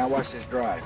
Now watch this drive.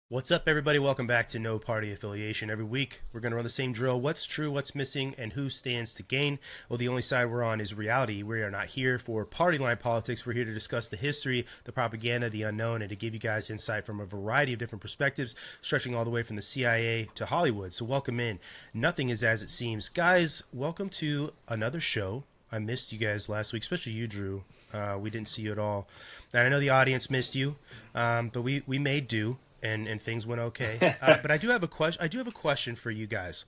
What's up, everybody? Welcome back to No Party Affiliation. Every week, we're going to run the same drill. What's true, what's missing, and who stands to gain? Well, the only side we're on is reality. We are not here for party line politics. We're here to discuss the history, the propaganda, the unknown, and to give you guys insight from a variety of different perspectives, stretching all the way from the CIA to Hollywood. So welcome in. Nothing is as it seems. Guys, welcome to another show. I missed you guys last week, especially you, Drew. We didn't see you at all. And I know the audience missed you, but we made do. And things went okay. But I do have a question for you guys.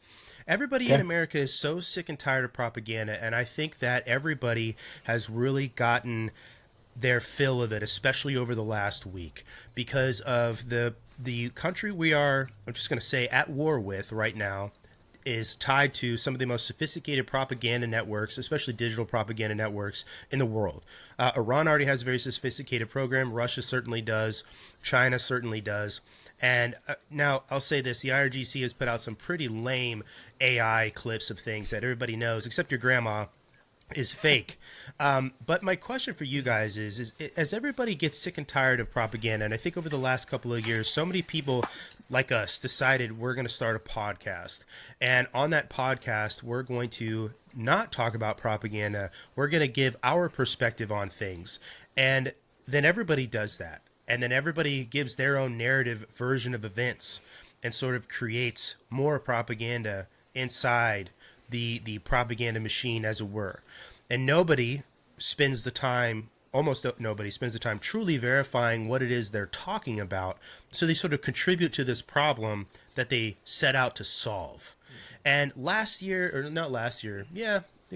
Everybody in America is so sick and tired of propaganda, and I think that everybody has really gotten their fill of it, especially over the last week, because of the country we are, I'm just going to say, at war with right now is tied to some of the most sophisticated propaganda networks, especially digital propaganda networks in the world. Iran already has a very sophisticated program. Russia certainly does. China certainly does. And now I'll say this, the IRGC has put out some pretty lame AI clips of things that everybody knows, except your grandma, is fake. But my question for you guys is as everybody gets sick and tired of propaganda, and I think over the last couple of years, so many people like us decided we're going to start a podcast. And on that podcast, we're going to not talk about propaganda. We're going to give our perspective on things. And then everybody does that. And then everybody gives their own narrative version of events and sort of creates more propaganda inside the propaganda machine, as it were. And nobody spends the time, almost nobody spends the time truly verifying what it is they're talking about. So they sort of contribute to this problem that they set out to solve. And last year, or not last year,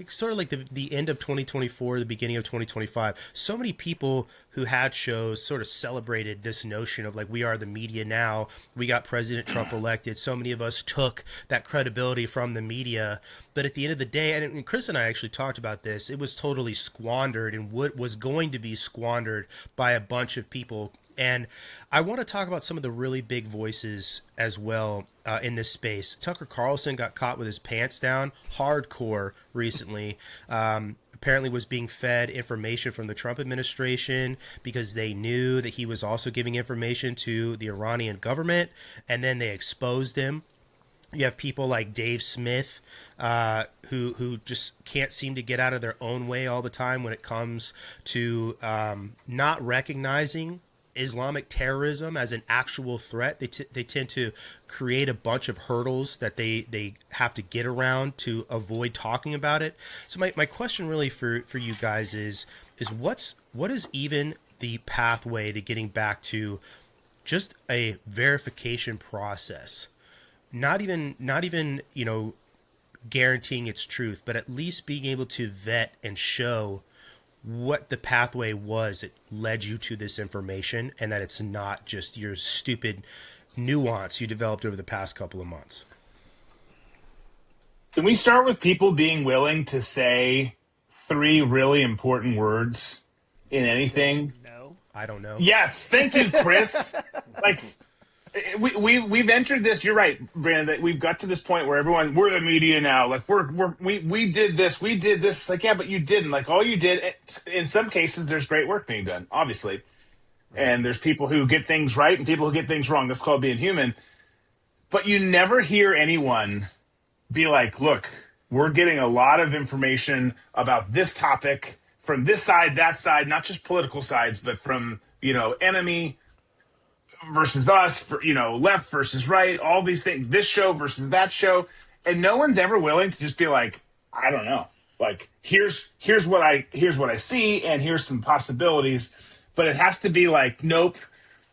sort of like the end of 2024, the beginning of 2025, so many people who had shows sort of celebrated this notion of like, we are the media now. We got President Trump elected. So many of us took that credibility from the media. But at the end of the day, and Chris and I actually talked about this, it was totally squandered and what was going to be squandered by a bunch of people. And I want to talk about some of the really big voices as well in this space. Tucker Carlson got caught with his pants down hardcore recently. Apparently was being fed information from the Trump administration because they knew that he was also giving information to the Iranian government, and then they exposed him. You have people like Dave Smith, who just can't seem to get out of their own way all the time when it comes to not recognizing Islamic terrorism as an actual threat. They tend to create a bunch of hurdles that they have to get around to avoid talking about it. So my question really for you guys is what is even the pathway to getting back to just a verification process? Not even guaranteeing its truth, but at least being able to vet and show what the pathway was that led you to this information, and that it's not just your stupid nuance you developed over the past couple of months. Can we start with people being willing to say three really important words in anything? No, I don't know. Yes, thank you, Chris. Like we've entered this. You're right, Brandon. That we've got to this point where we're the media now. Like we did this. It's like, yeah, but you didn't. Like all you did. In some cases, there's great work being done, obviously, and there's people who get things right and people who get things wrong. That's called being human. But you never hear anyone be like, look, we're getting a lot of information about this topic from this side, that side, not just political sides, but from enemy versus us, left versus right, all these things, this show versus that show. And no one's ever willing to just be like, I don't know. Like here's what I see, and here's some possibilities, but it has to be like, nope,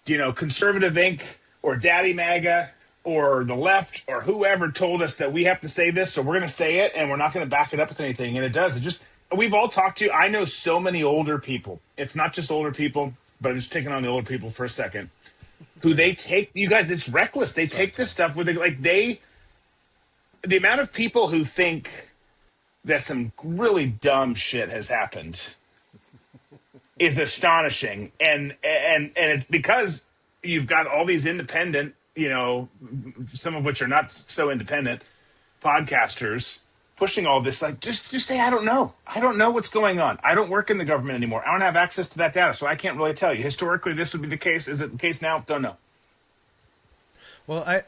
Conservative Inc. or Daddy MAGA or the left or whoever told us that we have to say this, so we're going to say it, and we're not going to back it up with anything. And it does. It just, we've all talked to. I know so many older people. It's not just older people, but I'm just picking on the older people for a second. Who they take, you guys, it's reckless. They take this stuff with the amount of people who think that some really dumb shit has happened is astonishing. And it's because you've got all these independent, some of which are not so independent podcasters pushing all this. Like, just say, I don't know. I don't know what's going on. I don't work in the government anymore. I don't have access to that data, so I can't really tell you. Historically, this would be the case. Is it the case now? Don't know. Well,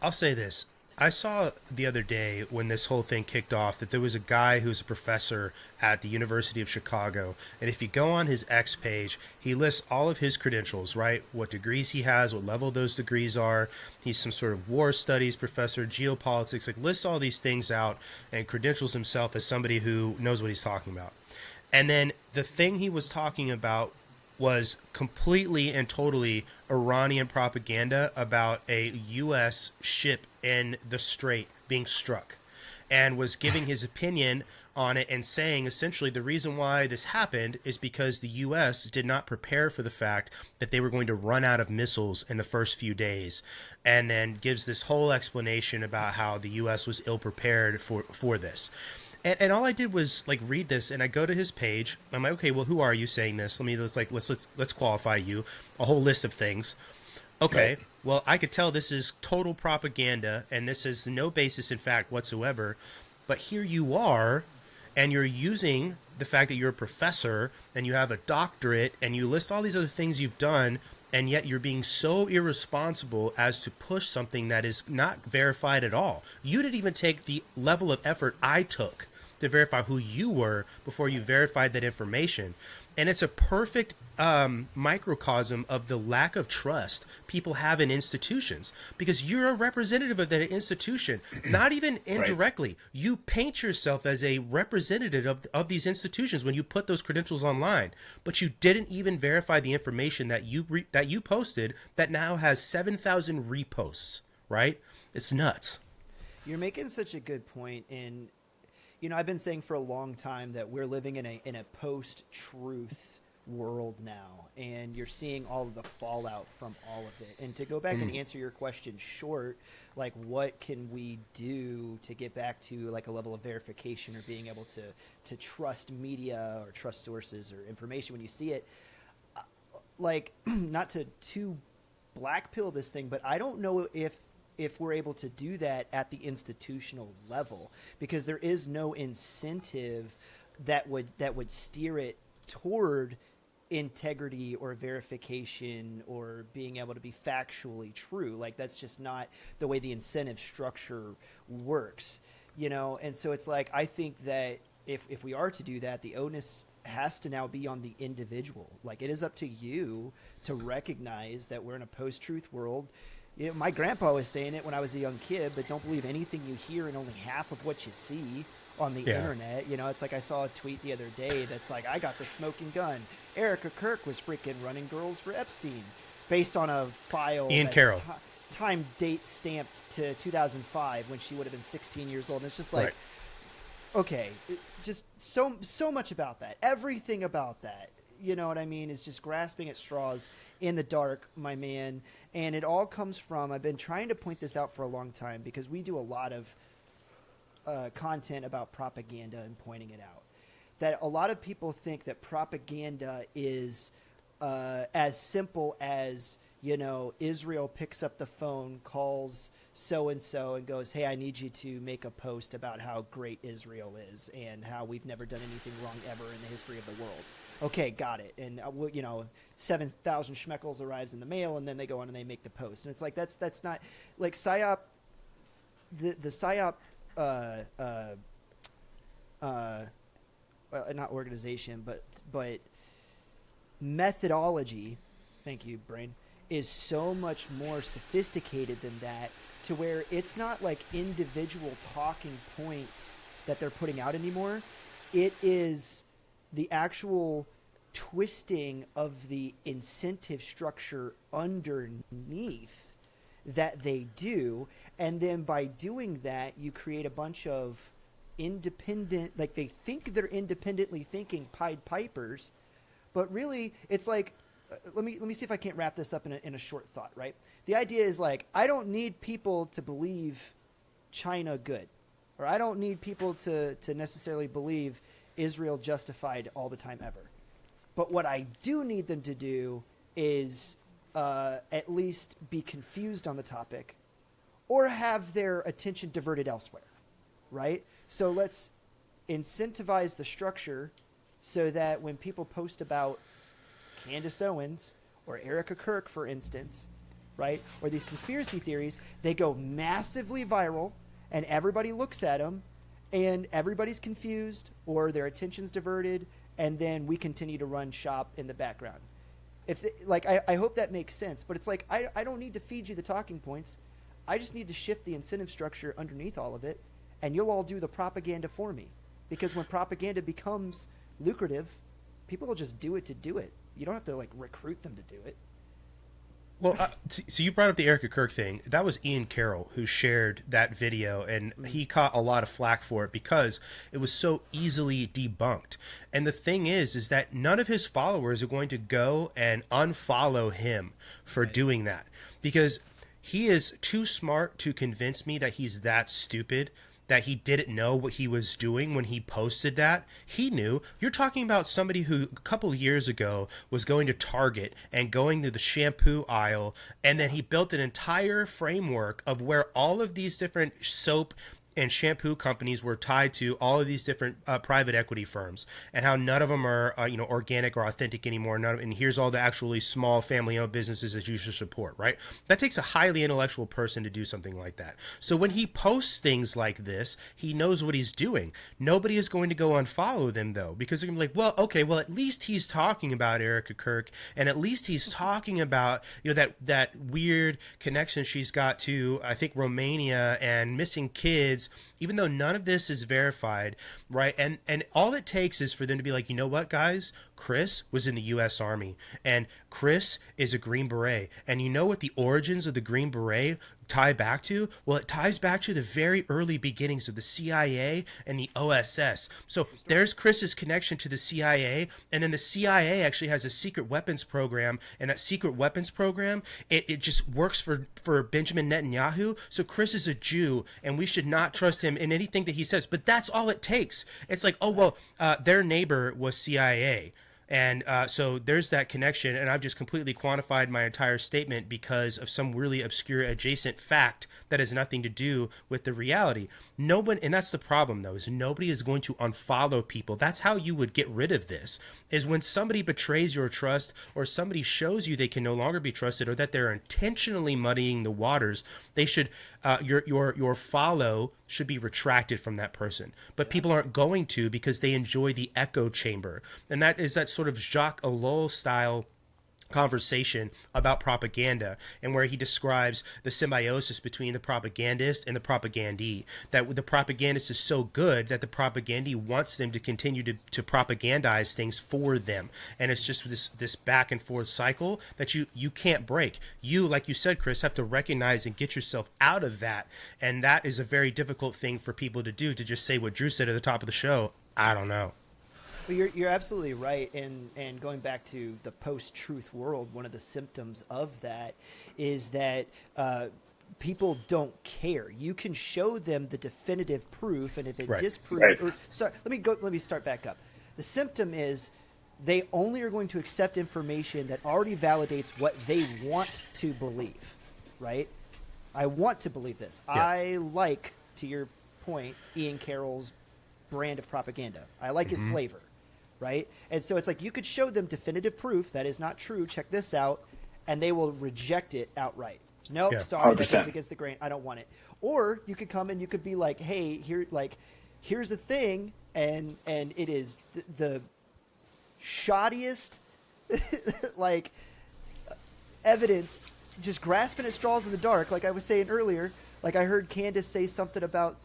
I'll say this. I saw the other day when this whole thing kicked off that there was a guy who's a professor at the University of Chicago. And if you go on his X page, he lists all of his credentials, right? What degrees he has, what level those degrees are. He's some sort of war studies professor, geopolitics, like lists all these things out and credentials himself as somebody who knows what he's talking about. And then the thing he was talking about was completely and totally Iranian propaganda about a U.S. ship in the Strait being struck, and was giving his opinion on it and saying essentially the reason why this happened is because the U.S. did not prepare for the fact that they were going to run out of missiles in the first few days, and then gives this whole explanation about how the U.S. was ill prepared for this. And all I did was like read this, and I go to his page. I'm like, okay, well, who are you saying this? Let's qualify you. A whole list of things. Okay, right. Well, I could tell this is total propaganda, and this has no basis in fact whatsoever. But here you are, and you're using the fact that you're a professor and you have a doctorate, and you list all these other things you've done, and yet you're being so irresponsible as to push something that is not verified at all. You didn't even take the level of effort I took to verify who you were before you verified that information. And it's a perfect microcosm of the lack of trust people have in institutions, because you're a representative of that institution, not even indirectly. Right. You paint yourself as a representative of these institutions when you put those credentials online, but you didn't even verify the information that you posted that now has 7,000 reposts, right? It's nuts. You're making such a good point. And I've been saying for a long time that we're living in a post-truth world now, and you're seeing all of the fallout from all of it. And to go back and answer your question short, like, what can we do to get back to like a level of verification or being able to trust media or trust sources or information when you see it? Like, not to too black pill this thing, but I don't know if we're able to do that at the institutional level, because there is no incentive that would steer it toward integrity or verification or being able to be factually true. Like, that's just not the way the incentive structure works, And so it's like, I think that if we are to do that, the onus has to now be on the individual. Like, it is up to you to recognize that we're in a post-truth world. My grandpa was saying it when I was a young kid, but don't believe anything you hear and only half of what you see on the internet. It's like I saw a tweet the other day that's like, I got the smoking gun. Erica Kirk was freaking running girls for Epstein based on a file Ian Carroll. Time date stamped to 2005 when she would have been 16 years old. And it's just like, okay, just so much about that. Everything about that. You know what I mean, is just grasping at straws in the dark, my man. And it all comes from, I've been trying to point this out for a long time, because we do a lot of content about propaganda and pointing it out. That a lot of people think that propaganda is as simple as, Israel picks up the phone, calls so-and-so and goes, hey, I need you to make a post about how great Israel is and how we've never done anything wrong ever in the history of the world. Okay, got it. And 7,000 schmeckles arrives in the mail, and then they go on and they make the post. And it's like, that's not like Psy-Op. The Psy-Op, not organization, but methodology. Thank you, brain. Is so much more sophisticated than that, to where it's not like individual talking points that they're putting out anymore. It is the actual twisting of the incentive structure underneath that they do. And then by doing that, you create a bunch of independent, like they think they're independently thinking Pied Pipers, but really it's like, let me see if I can't wrap this up in a short thought, right? The idea is like, I don't need people to believe China good, or I don't need people to necessarily believe Israel justified all the time ever. But what I do need them to do is at least be confused on the topic or have their attention diverted elsewhere, right? So let's incentivize the structure so that when people post about Candace Owens or Erica Kirk, for instance, right, or these conspiracy theories, they go massively viral and everybody looks at them and everybody's confused or their attention's diverted, and then we continue to run shop in the background. I hope that makes sense, but it's like I don't need to feed you the talking points. I just need to shift the incentive structure underneath all of it, and you'll all do the propaganda for me. Because when propaganda becomes lucrative, people will just do it to do it. You don't have to like recruit them to do it. Well, so you brought up the Erica Kirk thing. That was Ian Carroll who shared that video, and he caught a lot of flack for it because it was so easily debunked. And the thing is that none of his followers are going to go and unfollow him for doing that, because he is too smart to convince me that he's that stupid, that he didn't know what he was doing when he posted that. He knew. You're talking about somebody who a couple of years ago was going to Target and going to the shampoo aisle, and then he built an entire framework of where all of these different soap and shampoo companies were tied to all of these different private equity firms, and how none of them are organic or authentic anymore. And here's all the actually small family-owned businesses that you should support, right? That takes a highly intellectual person to do something like that. So when he posts things like this, he knows what he's doing. Nobody is going to go unfollow them, though, because they're going to be like, well, at least he's talking about Erica Kirk, and at least he's talking about that weird connection she's got to, I think, Romania and missing kids, even though none of this is verified, right? And all it takes is for them to be like, you know what, guys? Chris was in the U.S. Army, and Chris is a Green Beret. And you know what the origins of the Green Beret tie back to? Well, it ties back to the very early beginnings of the CIA and the OSS. So there's Chris's connection to the CIA, and then the CIA actually has a secret weapons program, and that secret weapons program, it just works for Benjamin Netanyahu. So Chris is a Jew, and we should not trust him in anything that he says. But that's all it takes. It's like, oh, well, their neighbor was CIA. And so there's that connection, and I've just completely quantified my entire statement because of some really obscure adjacent fact that has nothing to do with the reality. Nobody, and that's the problem, though, is nobody is going to unfollow people. That's how you would get rid of this, is when somebody betrays your trust, or somebody shows you they can no longer be trusted, or that they're intentionally muddying the waters. They should, your follow should be retracted from that person. But people aren't going to, because they enjoy the echo chamber. And that is that sort of Jacques Ellul style conversation about propaganda, and where he describes the symbiosis between the propagandist and the propagandee, that the propagandist is so good that the propagandee wants them to continue to propagandize things for them. And it's just this back and forth cycle that you can't break. You, like you said, Chris, have to recognize and get yourself out of that, and that is a very difficult thing for people to do, to just say what Drew said at the top of the show. I don't know. Well, you're absolutely right, and going back to the post-truth world, one of the symptoms of that is that people don't care. You can show them the definitive proof, and if it disproves, let me start back up. The symptom is they only are going to accept information that already validates what they want to believe, right? I want to believe this. Yeah. I like, to your point, Ian Carroll's brand of propaganda. I like his flavor. Right? And so it's like you could show them definitive proof that is not true. Check this out. And they will reject it outright. Nope, sorry, that goes against the grain. I don't want it. Or you could come and you could be like, hey, here's a thing, and it is the shoddiest evidence, just grasping at straws in the dark, like I was saying earlier. Like I heard Candace say something about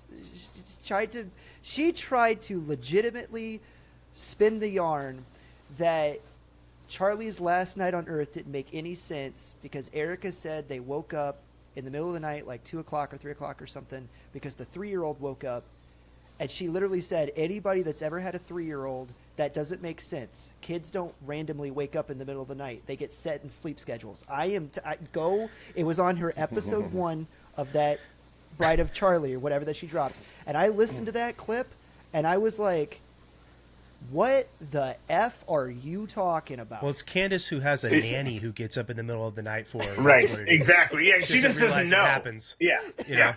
she tried to legitimately spin the yarn that Charlie's last night on Earth didn't make any sense because Erica said they woke up in the middle of the night, like 2 o'clock or 3 o'clock or something, because the 3-year-old woke up. And she literally said, anybody that's ever had a 3-year-old, that doesn't make sense. Kids don't randomly wake up in the middle of the night. They get set in sleep schedules. It was on her episode 1 of that Bride of Charlie or whatever that she dropped. And I listened to that clip, and I was like, what the F are you talking about? Well, it's Candace who has a nanny who gets up in the middle of the night for her. Right, exactly. Yeah, she just doesn't know. It happens. Yeah, you know?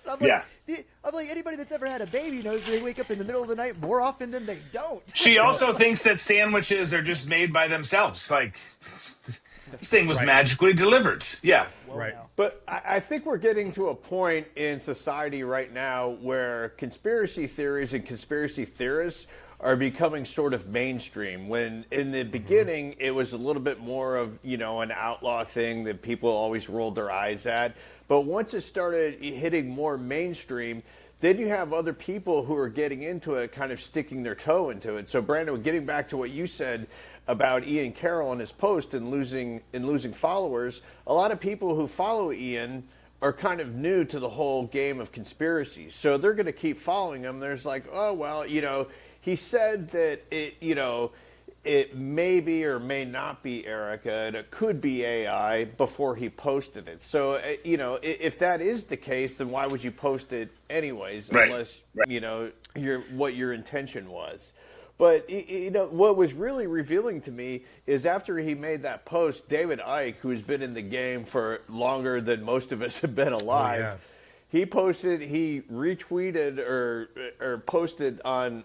I'm like, anybody that's ever had a baby knows they wake up in the middle of the night more often than they don't. She also thinks that sandwiches are just made by themselves. Like, this thing was magically delivered. Yeah. Right. But I think we're getting to a point in society right now where conspiracy theories and conspiracy theorists are becoming sort of mainstream. When in the beginning it was a little bit more of, an outlaw thing that people always rolled their eyes at. But once it started hitting more mainstream, then you have other people who are getting into it, kind of sticking their toe into it. So Brandon, getting back to what you said about Ian Carroll and his post and losing followers, a lot of people who follow Ian are kind of new to the whole game of conspiracies. So they're going to keep following him. There's like, oh, well, he said that it may be or may not be Erica, and it could be AI before he posted it. So, if that is the case, then why would you post it anyways, unless, what your intention was? But, what was really revealing to me is after he made that post, David Icke, who's been in the game for longer than most of us have been alive, he retweeted or posted on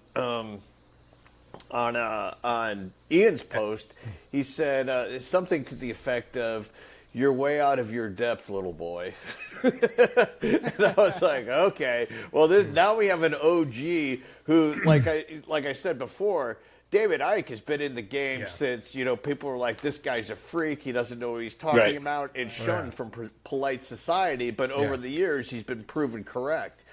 Ian's post. He said something to the effect of, "You're way out of your depth, little boy." And I was like, okay, well, now we have an OG who, like I said before, David Icke has been in the game since, people were like, this guy's a freak. He doesn't know what he's talking about, and shunned from polite society. But over the years, he's been proven correct.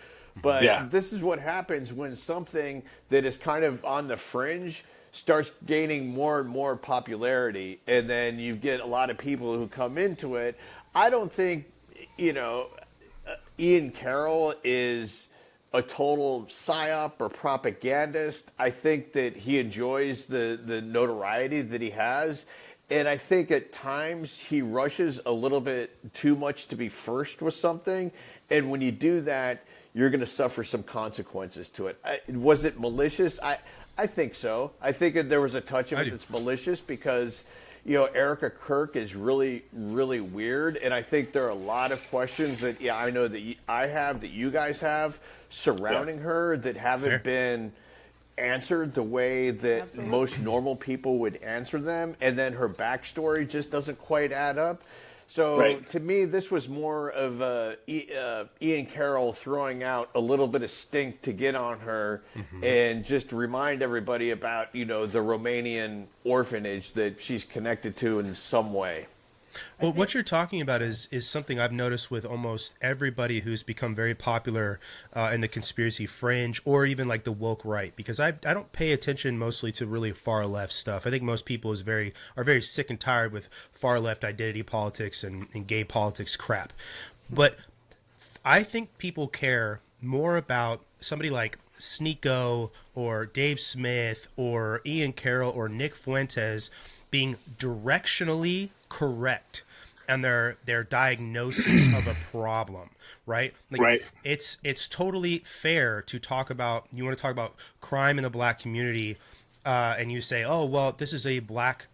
But this is what happens when something that is kind of on the fringe starts gaining more and more popularity, and then you get a lot of people who come into it. I don't think, Ian Carroll is a total Psy-Op or propagandist. I think that he enjoys the notoriety that he has. And I think at times he rushes a little bit too much to be first with something. And when you do that, you're going to suffer some consequences to it. Was it malicious? I think so. I think that there was a touch of it that's malicious because, Erica Kirk is really, really weird. And I think there are a lot of questions that, I know that I have, that you guys have, surrounding her that haven't been answered the way that most normal people would answer them. And then her backstory just doesn't quite add up. So to me, this was more of Ian Carroll throwing out a little bit of stink to get on her and just remind everybody about, the Romanian orphanage that she's connected to in some way. Well, what you're talking about is something I've noticed with almost everybody who's become very popular in the conspiracy fringe or even like the woke right, because I don't pay attention mostly to really far left stuff. I think most people are very sick and tired with far left identity politics and gay politics crap. But I think people care more about somebody like Sneeko or Dave Smith or Ian Carroll or Nick Fuentes being directionally correct and their diagnosis of a problem, right? It's totally fair to talk about, you want to talk about crime in the black community, and you say, oh, well, this is a black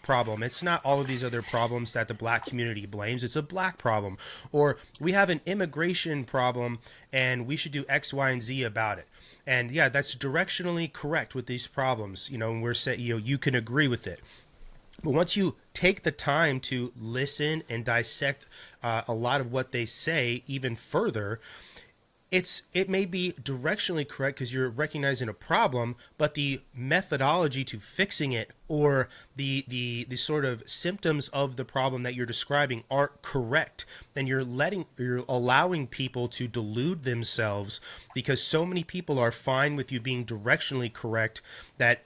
problem. It's not all of these other problems that the black community blames. It's a black problem. Or we have an immigration problem and we should do X, Y, and Z about it. And yeah, that's directionally correct with these problems. And we're saying, you can agree with it. But once you take the time to listen and dissect a lot of what they say even further, it may be directionally correct because you're recognizing a problem, but the methodology to fixing it, or the sort of symptoms of the problem that you're describing aren't correct. Then you're allowing people to delude themselves, because so many people are fine with you being directionally correct that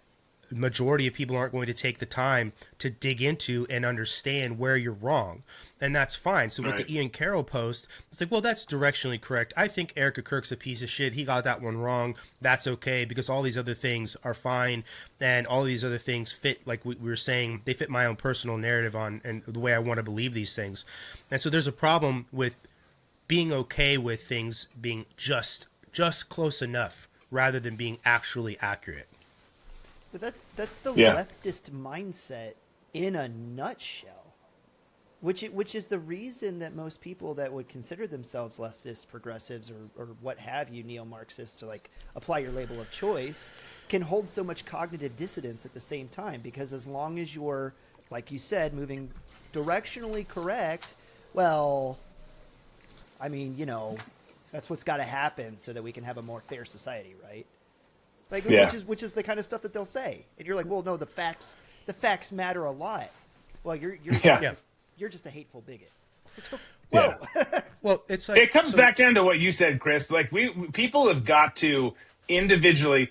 the majority of people aren't going to take the time to dig into and understand where you're wrong. And that's fine. So with the Ian Carroll post, it's like, well, that's directionally correct. I think Erica Kirk's a piece of shit. He got that one wrong. That's okay, because all these other things are fine. And all these other things fit, like we were saying, they fit my own personal narrative on and the way I want to believe these things. And so there's a problem with being okay with things being just close enough rather than being actually accurate. But that's the leftist mindset in a nutshell, which is the reason that most people that would consider themselves leftist, progressives, or what have you, neo-Marxists, to like apply your label of choice, can hold so much cognitive dissonance at the same time. Because as long as you're, like you said, moving directionally correct, well, I mean, you know, that's what's got to happen so that we can have a more fair society, right? Like, which is the kind of stuff that they'll say, and you're like, well, no, the facts matter a lot. Well, you're just a hateful bigot. Whoa. Yeah. Well, it's like, it comes back down to what you said, Chris. Like people have got to individually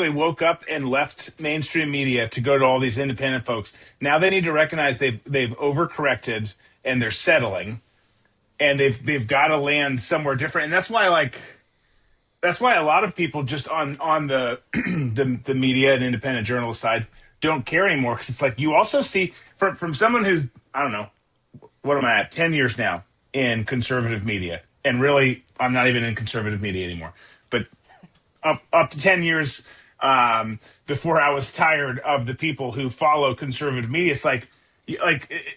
woke up and left mainstream media to go to all these independent folks. Now they need to recognize they've overcorrected and they're settling, and they've got to land somewhere different. And that's why a lot of people just on the the media and independent journalist side don't care anymore, because it's like you also see from someone who's, I don't know, what am I at, 10 years now in conservative media, and really I'm not even in conservative media anymore, but up to 10 years before I was tired of the people who follow conservative media. It's like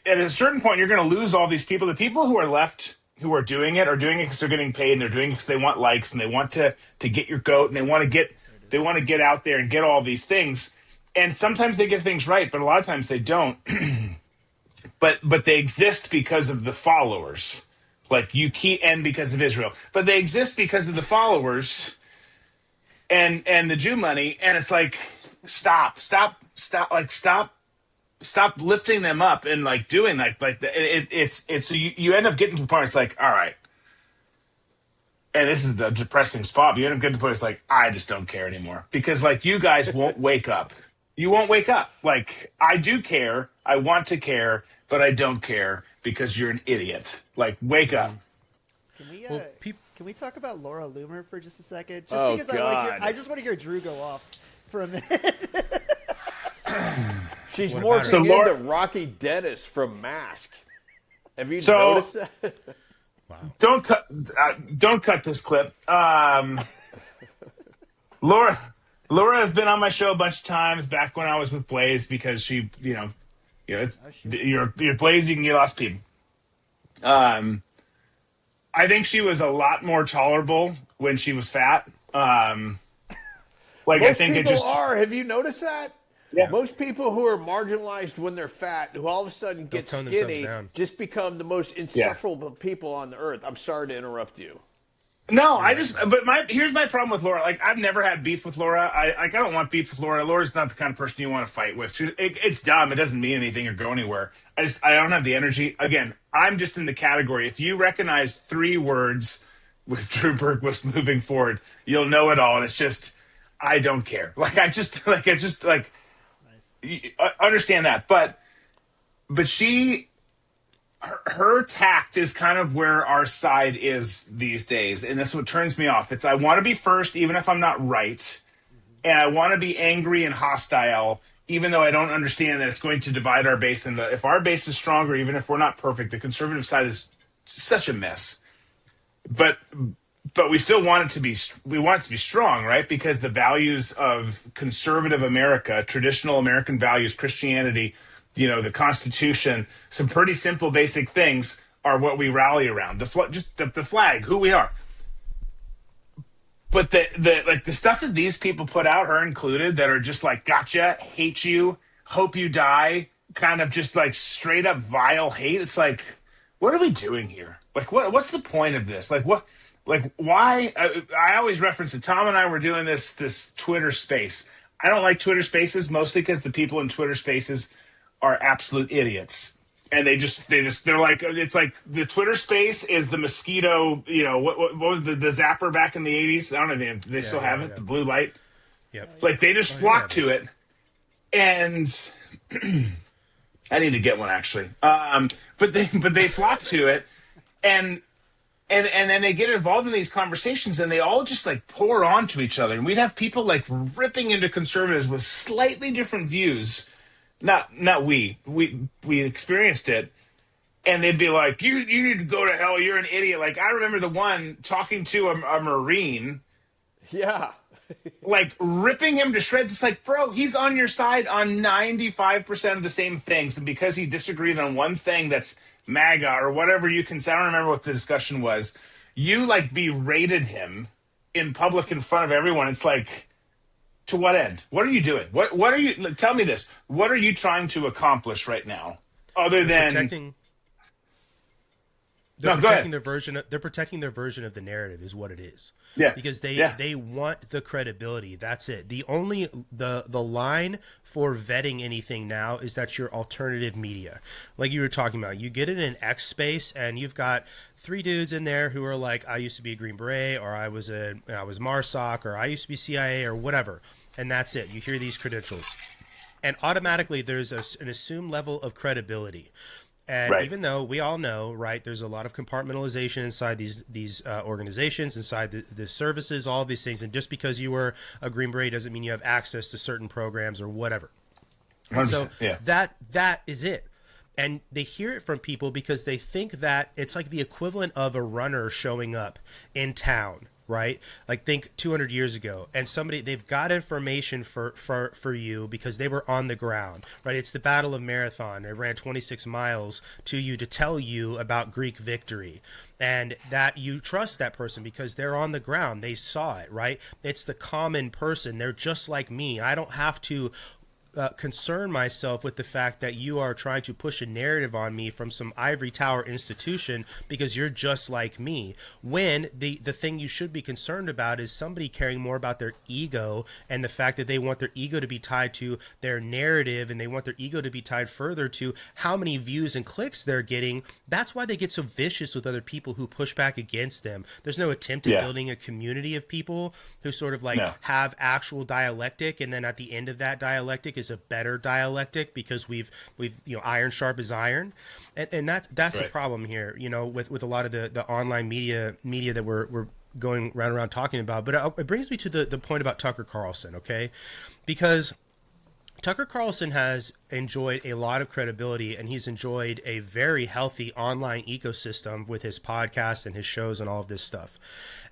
at a certain point you're going to lose all these people. The people who are left, who are doing it because they're getting paid, and they're doing it because they want likes, and they want to get your goat, and they want to get out there and get all these things. And sometimes they get things right, but a lot of times they don't. but they exist because of the followers, like and because of Israel. But they exist because of the followers and the Jew money. And it's like, stop lifting them up and like doing it's so you end up getting to the point. It's like, all right, and this is the depressing spot. But you end up getting to the point. It's like, I just don't care anymore, because like you guys won't wake up. You won't wake up. Like, I do care. I want to care, but I don't care because you're an idiot. Like, wake up. Can we talk about Laura Loomer for just a second? Just because I just want to hear Drew go off for a minute. She's morphing into Rocky Dennis from Mask. Have you noticed that? Wow. Don't cut this clip. Laura has been on my show a bunch of times back when I was with Blaze, because she, it's your Blaze, you can get lost people. I think she was a lot more tolerable when she was fat. Most people are. Have you noticed that? Yeah. Most people who are marginalized when they're fat, who all of a sudden get skinny, just become the most insufferable people on the earth. I'm sorry to interrupt you. No, here's my problem with Laura. Like, I've never had beef with Laura. I don't want beef with Laura. Laura's not the kind of person you want to fight with. It's dumb. It doesn't mean anything or go anywhere. I don't have the energy. Again, I'm just in the category. If you recognize 3 words with Drew Bergquist moving forward, you'll know it all. And it's just, I don't care. Understand that. But she, her tact is kind of where our side is these days, and that's what turns me off. It's, I want to be first even if I'm not right, and I want to be angry and hostile even though I don't understand that it's going to divide our base. And if our base is stronger, even if we're not perfect, the conservative side is such a mess. But we still want it to be strong, right? Because the values of conservative America, traditional American values, Christianity, the Constitution, some pretty simple, basic things are what we rally around. The flag, who we are. But the stuff that these people put out, her included, that are just like, gotcha, hate you, hope you die, kind of just like straight up vile hate. It's like, what are we doing here? Like, what's the point of this? Like, what? Like, why? I always reference it. Tom and I were doing this Twitter space. I don't like Twitter spaces mostly because the people in Twitter spaces are absolute idiots, and they're like, it's like the Twitter space is the mosquito. You know what was the zapper back in the 80s? I don't know if they still have it. The blue light. Yep. Like they just flock to it, and I need to get one actually. But they flock to it, and then they get involved in these conversations, and they all just like pour onto each other. And we'd have people like ripping into conservatives with slightly different views. Not we experienced it, and they'd be like, "You need to go to hell. You're an idiot." Like I remember the one talking to a Marine. Yeah. Like ripping him to shreds. It's like, bro, he's on your side on 95% of the same things, and because he disagreed on one thing that's MAGA or whatever you can say, I don't remember what the discussion was, you like berated him in public in front of everyone. It's like, to what end? What are you doing? What are you, tell me this, what are you trying to accomplish right now other than They're protecting their version of the narrative is what it is. Yeah. Because they want the credibility. That's it. The only the line for vetting anything now is that you're alternative media. Like you were talking about. You get in an X space and you've got 3 dudes in there who are like, I used to be a Green Beret, or I was MARSOC, or I used to be CIA, or whatever. And that's it. You hear these credentials. And automatically there's an assumed level of credibility. And even though we all know, right, there's a lot of compartmentalization inside these organizations, inside the services, all of these things. And just because you were a Green Beret doesn't mean you have access to certain programs or whatever. And so that is it. And they hear it from people because they think that it's like the equivalent of a runner showing up in town. Right? Like think 200 years ago, and they've got information for you because they were on the ground, right? It's the Battle of Marathon. They ran 26 miles to you to tell you about Greek victory, and that you trust that person because they're on the ground. They saw it, right? It's the common person. They're just like me. I don't have to concern myself with the fact that you are trying to push a narrative on me from some ivory tower institution because you're just like me, when the thing you should be concerned about is somebody caring more about their ego and the fact that they want their ego to be tied to their narrative, and they want their ego to be tied further to how many views and clicks they're getting. That's why they get so vicious with other people who push back against them. There's no attempt at building a community of people who sort of like have actual dialectic, and then at the end of that dialectic is a better dialectic because we've iron sharp as iron, and that's the problem here, with a lot of the online media that we're going round and round talking about. But it brings me to the point about Tucker Carlson, okay? Because Tucker Carlson has enjoyed a lot of credibility, and he's enjoyed a very healthy online ecosystem with his podcast and his shows and all of this stuff.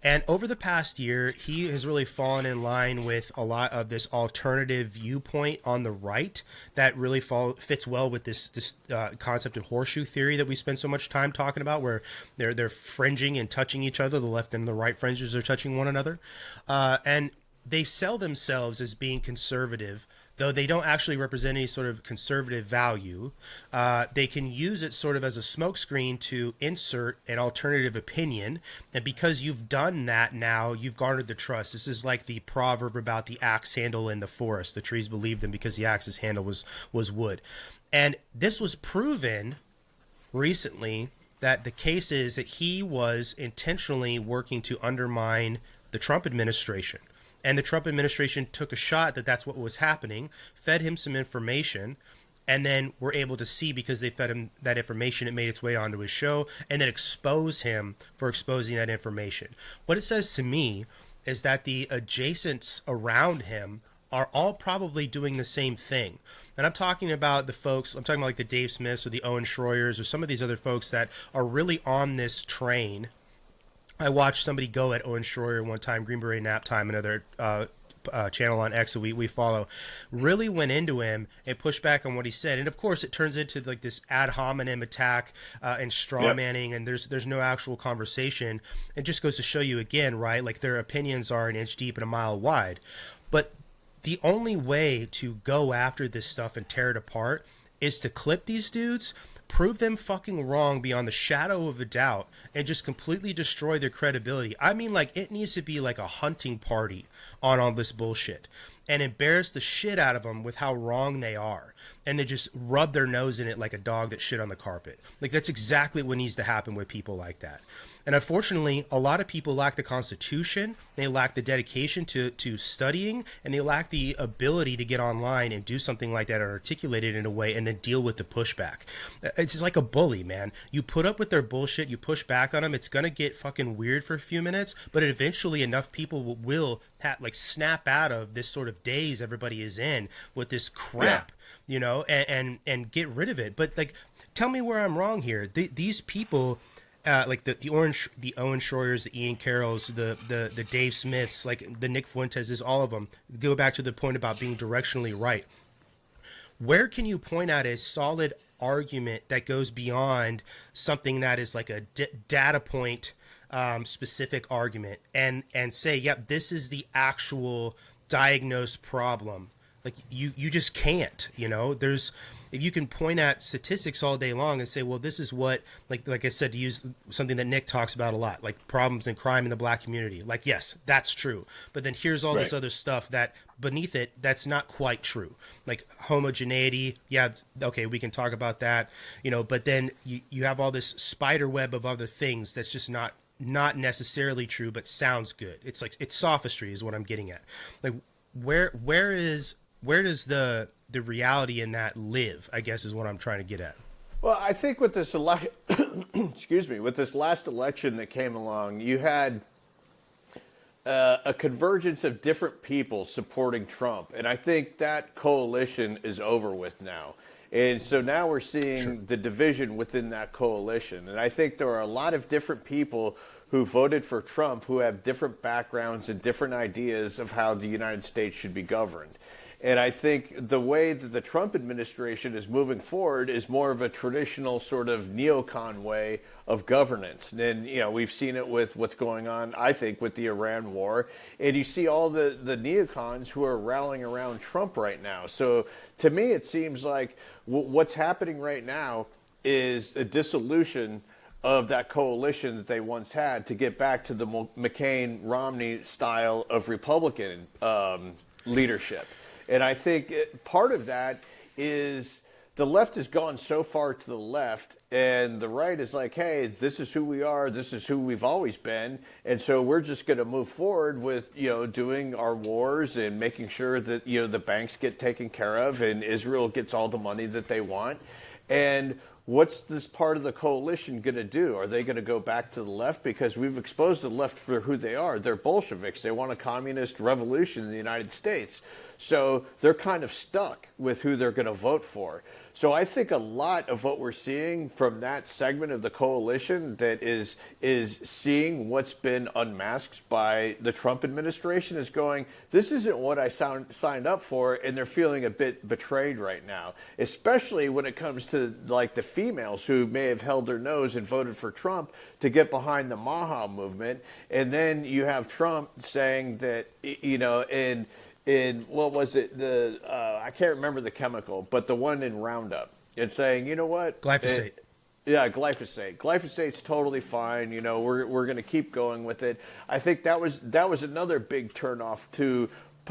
And over the past year, he has really fallen in line with a lot of this alternative viewpoint on the right that really fits well with this concept of horseshoe theory that we spend so much time talking about, where they're fringing and touching each other. The left and the right fringes are touching one another. And they sell themselves as being conservative, though they don't actually represent any sort of conservative value. They can use it sort of as a smokescreen to insert an alternative opinion. And because you've done that now, you've garnered the trust. This is like the proverb about the axe handle in the forest. The trees believed them because the axe's handle was wood. And this was proven recently, that the case is that he was intentionally working to undermine the Trump administration. And the Trump administration took a shot that that's what was happening, fed him some information, and then were able to see, because they fed him that information, it made its way onto his show, and then expose him for exposing that information. What it says to me is that the adjacents around him are all probably doing the same thing. And I'm talking about like the Dave Smiths or the Owen Schroyers or some of these other folks that are really on this train. I watched somebody go at Owen Schroyer one time, Green Beret Nap Time, another channel on X that we follow, really went into him and pushed back on what he said. And of course, it turns into like this ad hominem attack and straw manning, and there's no actual conversation. It just goes to show you again, right? Like their opinions are an inch deep and a mile wide. But the only way to go after this stuff and tear it apart is to clip these dudes, prove them fucking wrong beyond the shadow of a doubt, and just completely destroy their credibility. I mean, like, it needs to be like a hunting party on all this bullshit, and embarrass the shit out of them with how wrong they are, and then just rub their nose in it like a dog that shit on the carpet. Like, that's exactly what needs to happen with people like that. And unfortunately, a lot of people lack the Constitution, they lack the dedication to studying, and they lack the ability to get online and do something like that, or articulate it in a way, and then deal with the pushback. It's just like a bully, man. You put up with their bullshit, you push back on them, it's going to get fucking weird for a few minutes, but eventually enough people will snap out of this sort of daze everybody is in with this crap, you know, and get rid of it. But, like, tell me where I'm wrong here. These people... like the Owen Schroyers, the Ian Carrolls, the Dave Smiths, like the Nick Fuenteses, all of them go back to the point about being directionally right. Where can you point out a solid argument that goes beyond something that is like a data point specific argument and say, yep, this is the actual diagnosed problem? Like, you just can't, you know. If you can point at statistics all day long and say, well, this is what, like I said, to use something that Nick talks about a lot, like problems and crime in the black community. Like, yes, that's true. But then here's all this other stuff that beneath it, that's not quite true. Like homogeneity. Yeah. Okay. We can talk about that, you know, but then you have all this spider web of other things that's just not necessarily true, but sounds good. It's like, it's sophistry is what I'm getting at. Like, where does the reality in that live, I guess, is what I'm trying to get at. Well, I think with this with this last election that came along, you had a convergence of different people supporting Trump. And I think that coalition is over with now. And so now we're seeing the division within that coalition. And I think there are a lot of different people who voted for Trump who have different backgrounds and different ideas of how the United States should be governed. And I think the way that the Trump administration is moving forward is more of a traditional sort of neocon way of governance. And, you know, we've seen it with what's going on, I think, with the Iran war. And you see all the neocons who are rallying around Trump right now. So to me, it seems like what's happening right now is a dissolution of that coalition that they once had to get back to the McCain-Romney style of Republican leadership. And I think part of that is the left has gone so far to the left, and the right is like, hey, this is who we are, this is who we've always been, and so we're just going to move forward with, you know, doing our wars and making sure that, you know, the banks get taken care of and Israel gets all the money that they want. And what's this part of the coalition going to do? Are they going to go back to the left? Because we've exposed the left for who they are. They're Bolsheviks. They want a communist revolution in the United States. So they're kind of stuck with who they're going to vote for. So I think a lot of what we're seeing from that segment of the coalition that is seeing what's been unmasked by the Trump administration is going, this isn't what I signed up for, and they're feeling a bit betrayed right now, especially when it comes to like the females who may have held their nose and voted for Trump to get behind the Maha movement. And then you have Trump saying that, you know, in what was it? I can't remember the chemical, but the one in Roundup. It's saying, you know what? Glyphosate. Glyphosate. Glyphosate's totally fine. You know, we're going to keep going with it. I think that was another big turnoff to,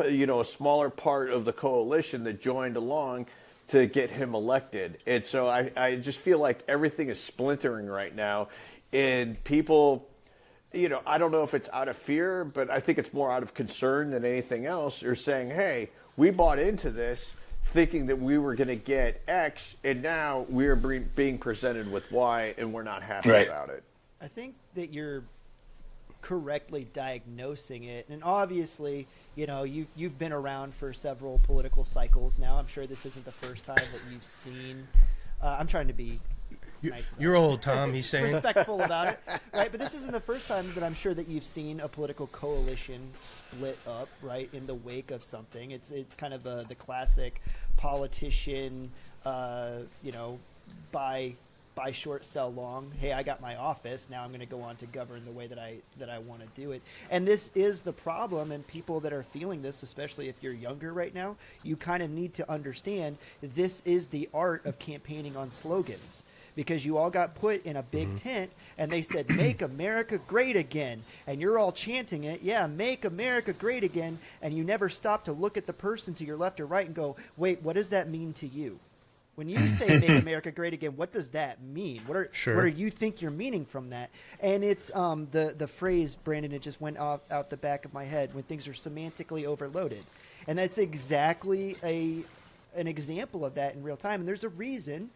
you know, a smaller part of the coalition that joined along to get him elected. And so I just feel like everything is splintering right now, and people, you know, I don't know if it's out of fear, but I think it's more out of concern than anything else. They're saying, hey, we bought into this thinking that we were going to get X, and now we're being presented with Y, and we're not happy about it. I think that you're correctly diagnosing it. And obviously, you know, you've been around for several political cycles now. I'm sure this isn't the first time that you've seen. I'm trying to be nice about You're old, Tom, he's saying. Respectful about it, right? But this isn't the first time that I'm sure that you've seen a political coalition split up, right, in the wake of something. It's kind of the classic politician, you know, buy short, sell long. Hey, I got my office. Now I'm going to go on to govern the way that I want to do it. And this is the problem. And people that are feeling this, especially if you're younger right now, you kind of need to understand this is the art of campaigning on slogans. because you all got put in a big tent and they said, "Make America great again." And you're all chanting it. Yeah, make America great again. And you never stop to look at the person to your left or right and go, wait, what does that mean to you? When you say "Make America Great Again," what does that mean? What do you think you're meaning from that? And it's the phrase, Brandon, it just went out the back of my head, when things are semantically overloaded. And that's exactly an example of that in real time. And there's a reason,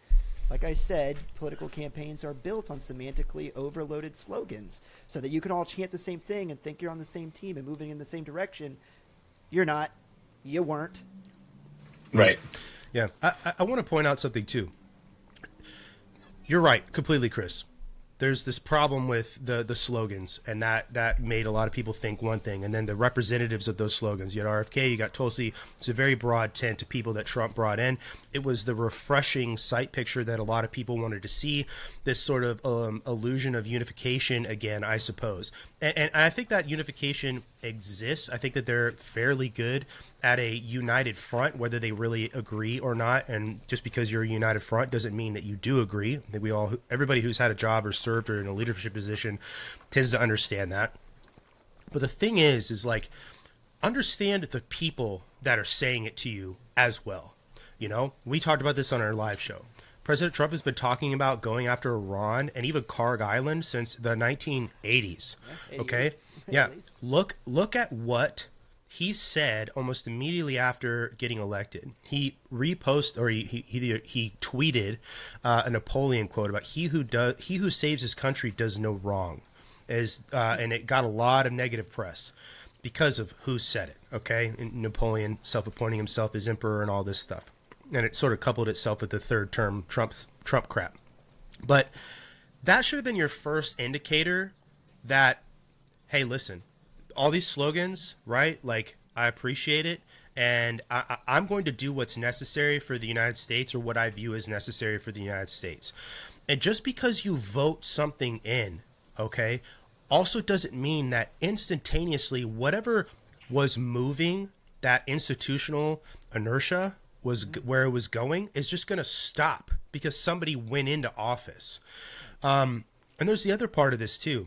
like I said, political campaigns are built on semantically overloaded slogans so that you can all chant the same thing and think you're on the same team and moving in the same direction. You're not. You weren't. Right. Yeah, I want to point out something too. You're right, completely, Chris. There's this problem with the slogans, and that made a lot of people think one thing. And then the representatives of those slogans, you had RFK, you got Tulsi. It's a very broad tent of people that Trump brought in. It was the refreshing sight picture that a lot of people wanted to see, this sort of illusion of unification again, I suppose. And I think that unification exists. I think that they're fairly good at a united front, whether they really agree or not. And just because you're a united front doesn't mean that you do agree. I think everybody who's had a job or served or in a leadership position tends to understand that. But the thing is like, understand the people that are saying it to you as well. You know, we talked about this on our live show. President Trump has been talking about going after Iran and even Karg Island since the 1980s. Yeah, okay? Yeah. Look at what he said almost immediately after getting elected. He reposted, or he tweeted a Napoleon quote about he who saves his country does no wrong. And it got a lot of negative press because of who said it. Okay? And Napoleon self-appointing himself as emperor and all this stuff. And it sort of coupled itself with the third term Trump crap. But that should have been your first indicator that, hey, listen, all these slogans, right? Like, I appreciate it, and I'm going to do what's necessary for the United States, or what I view as necessary for the United States. And just because you vote something in, okay, also doesn't mean that instantaneously whatever was moving that institutional inertia was where it was going is just going to stop because somebody went into office. And there's the other part of this too.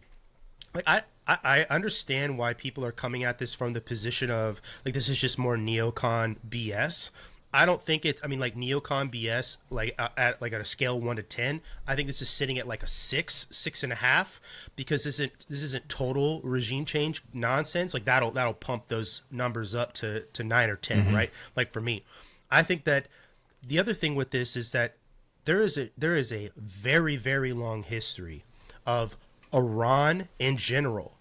Like I understand why people are coming at this from the position of like, this is just more neocon BS. I don't think it's, I mean, like neocon BS, like at a scale 1 to 10, I think this is sitting at like a 6.5, because this isn't total regime change nonsense. Like that'll pump those numbers up to 9 or 10, right? Like for me. I think that the other thing with this is that there is a very, very long history of Iran in general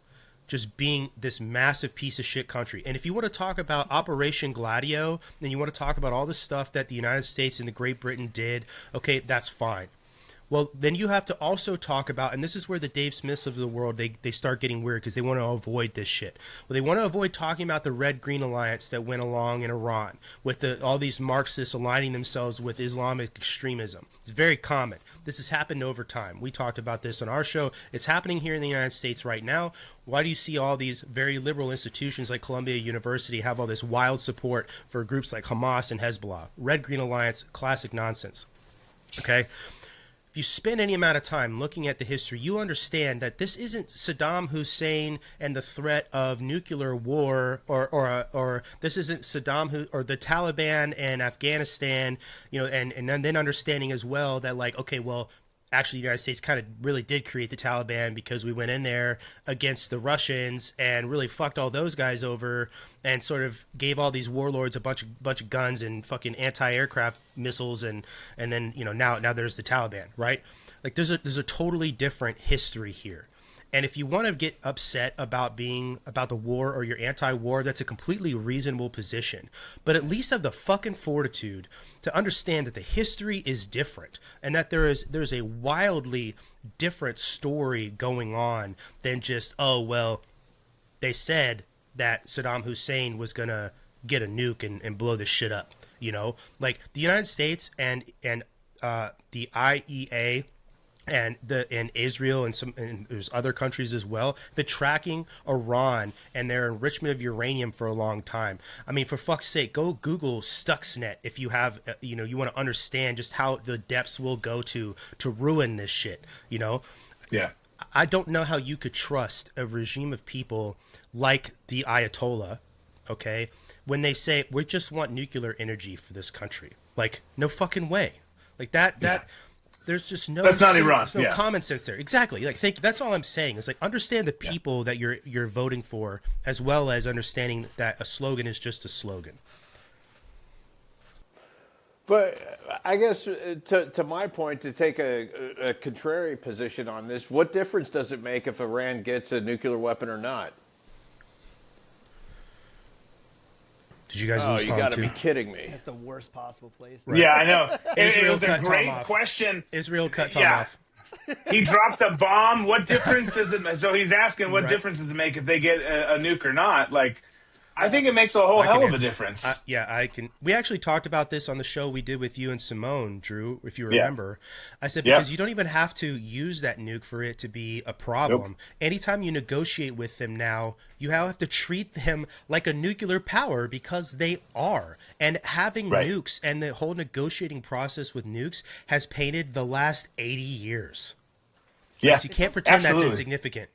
just being this massive piece of shit country. And if you want to talk about Operation Gladio, then you want to talk about all the stuff that the United States and the Great Britain did, okay, that's fine. Well, then you have to also talk about, and this is where the Dave Smiths of the world, they start getting weird because they want to avoid this shit. Well, they want to avoid talking about the Red-Green Alliance that went along in Iran with all these Marxists aligning themselves with Islamic extremism. It's very common. This has happened over time. We talked about this on our show. It's happening here in the United States right now. Why do you see all these very liberal institutions like Columbia University have all this wild support for groups like Hamas and Hezbollah? Red-Green Alliance, classic nonsense. Okay? If you spend any amount of time looking at the history, you understand that this isn't Saddam Hussein and the threat of nuclear war, or this isn't Saddam or the Taliban and Afghanistan, you know, and then understanding as well that, like, okay, well, actually the United States kind of really did create the Taliban because we went in there against the Russians and really fucked all those guys over and sort of gave all these warlords a bunch of guns and fucking anti-aircraft missiles, and then, you know, now there's the Taliban, right? Like there's a totally different history here. And if you want to get upset about the war or you're anti-war, that's a completely reasonable position. But at least have the fucking fortitude to understand that the history is different and that there's a wildly different story going on than just, oh, well, they said that Saddam Hussein was going to get a nuke and blow this shit up, you know? Like the United States and the IEA and Israel and there's other countries as well, been tracking Iran and their enrichment of uranium for a long time. I mean, for fuck's sake, go Google Stuxnet if you have you want to understand just how the depths will go to ruin this shit. Yeah. I don't know how you could trust a regime of people like the Ayatollah, okay, when they say we just want nuclear energy for this country. Like, no fucking way. Like that. There's just no. That's not Iran. There's no common sense there. Exactly. Like, that's all I'm saying. Is like understand the people that you're voting for, as well as understanding that a slogan is just a slogan. But I guess to my point, to take a contrary position on this, what difference does it make if Iran gets a nuclear weapon or not? Did you guys lose you got to be kidding me. That's the worst possible place. Right. Yeah, I know. It was a cut great Tom off. question. Israel cut Tom off. He drops a bomb. What difference does it make? So he's asking what difference does it make if they get a nuke or not? Like, I think it makes a whole hell of a difference. I can. We actually talked about this on the show we did with you and Simone, Drew, if you remember. I said, because you don't even have to use that nuke for it to be a problem. Nope. Anytime you negotiate with them now, you have to treat them like a nuclear power because they are. And having nukes and the whole negotiating process with nukes has painted the last 80 years. Yeah. So you can't pretend that's insignificant.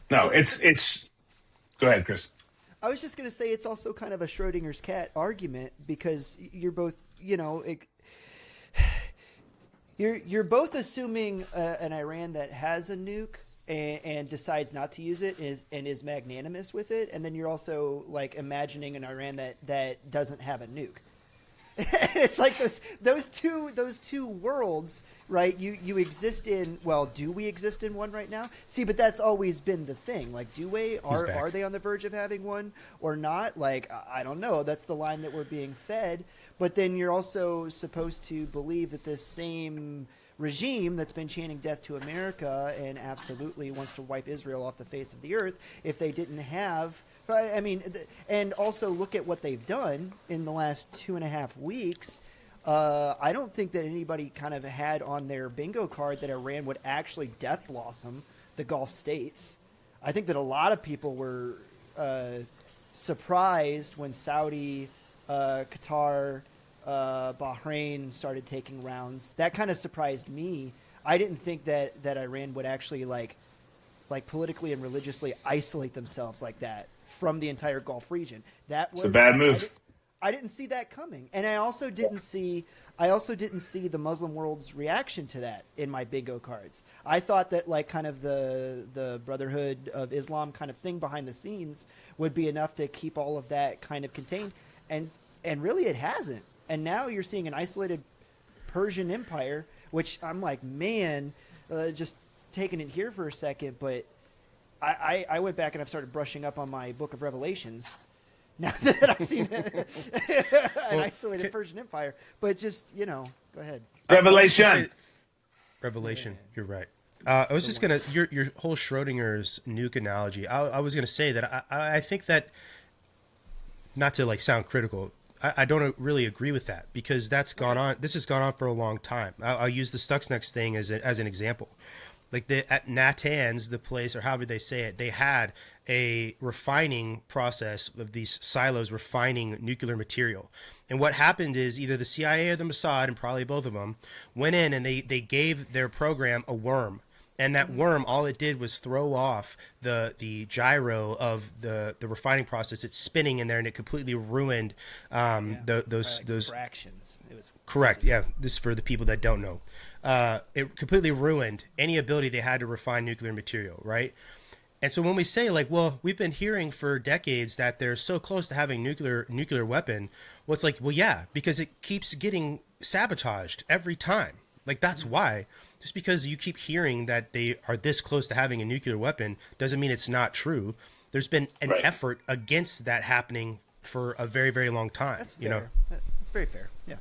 No, it's. Go ahead, Chris. I was just going to say it's also kind of a Schrodinger's cat argument because you're both, you're both assuming an Iran that has a nuke and decides not to use it and is magnanimous with it, and then you're also like imagining an Iran that doesn't have a nuke. It's like those two worlds, right? You exist in. Well, do we exist in one right now? See, but that's always been the thing. Like, are they on the verge of having one or not? Like, I don't know. That's the line that we're being fed. But then you're also supposed to believe that this same regime that's been chanting death to America and absolutely wants to wipe Israel off the face of the earth, if they didn't have. I mean, and also look at what they've done in the last 2.5 weeks. I don't think that anybody kind of had on their bingo card that Iran would actually death blossom the Gulf states. I think that a lot of people were surprised when Saudi, Qatar, Bahrain started taking rounds. That kind of surprised me. I didn't think that Iran would actually like politically and religiously isolate themselves like that from the entire Gulf region. That was a bad move. I didn't see that coming, and I also didn't see the Muslim world's reaction to that in my bingo cards. I thought that like kind of the Brotherhood of Islam kind of thing behind the scenes would be enough to keep all of that kind of contained, and really it hasn't. And now you're seeing an isolated Persian Empire, which I'm like, man, just taking it here for a second, but I went back and I've started brushing up on my Book of Revelations now that I've seen an isolated Persian Empire. But just, go ahead. Revelation. You're right. I was just going to, your whole Schrodinger's nuke analogy, I was going to say that I think that, not to like sound critical, I don't really agree with that because that's gone on. This has gone on for a long time. I'll use the Stuxnet thing as an example. Like at Natanz, the place, or however they say it, they had a refining process of these silos refining nuclear material. And what happened is either the CIA or the Mossad, and probably both of them, went in and they gave their program a worm. And that worm, all it did was throw off the gyro of the refining process. It's spinning in there, and it completely ruined those fractions. It was correct. Yeah, this is for the people that don't know. It completely ruined any ability they had to refine nuclear material, right? And so when we say like, well, we've been hearing for decades that they're so close to having nuclear weapon, well, it's like, well, yeah, because it keeps getting sabotaged every time. Like that's why. Just because you keep hearing that they are this close to having a nuclear weapon doesn't mean it's not true. There's been an effort against that happening for a very, very long time. That's fair. That's very fair. Yeah.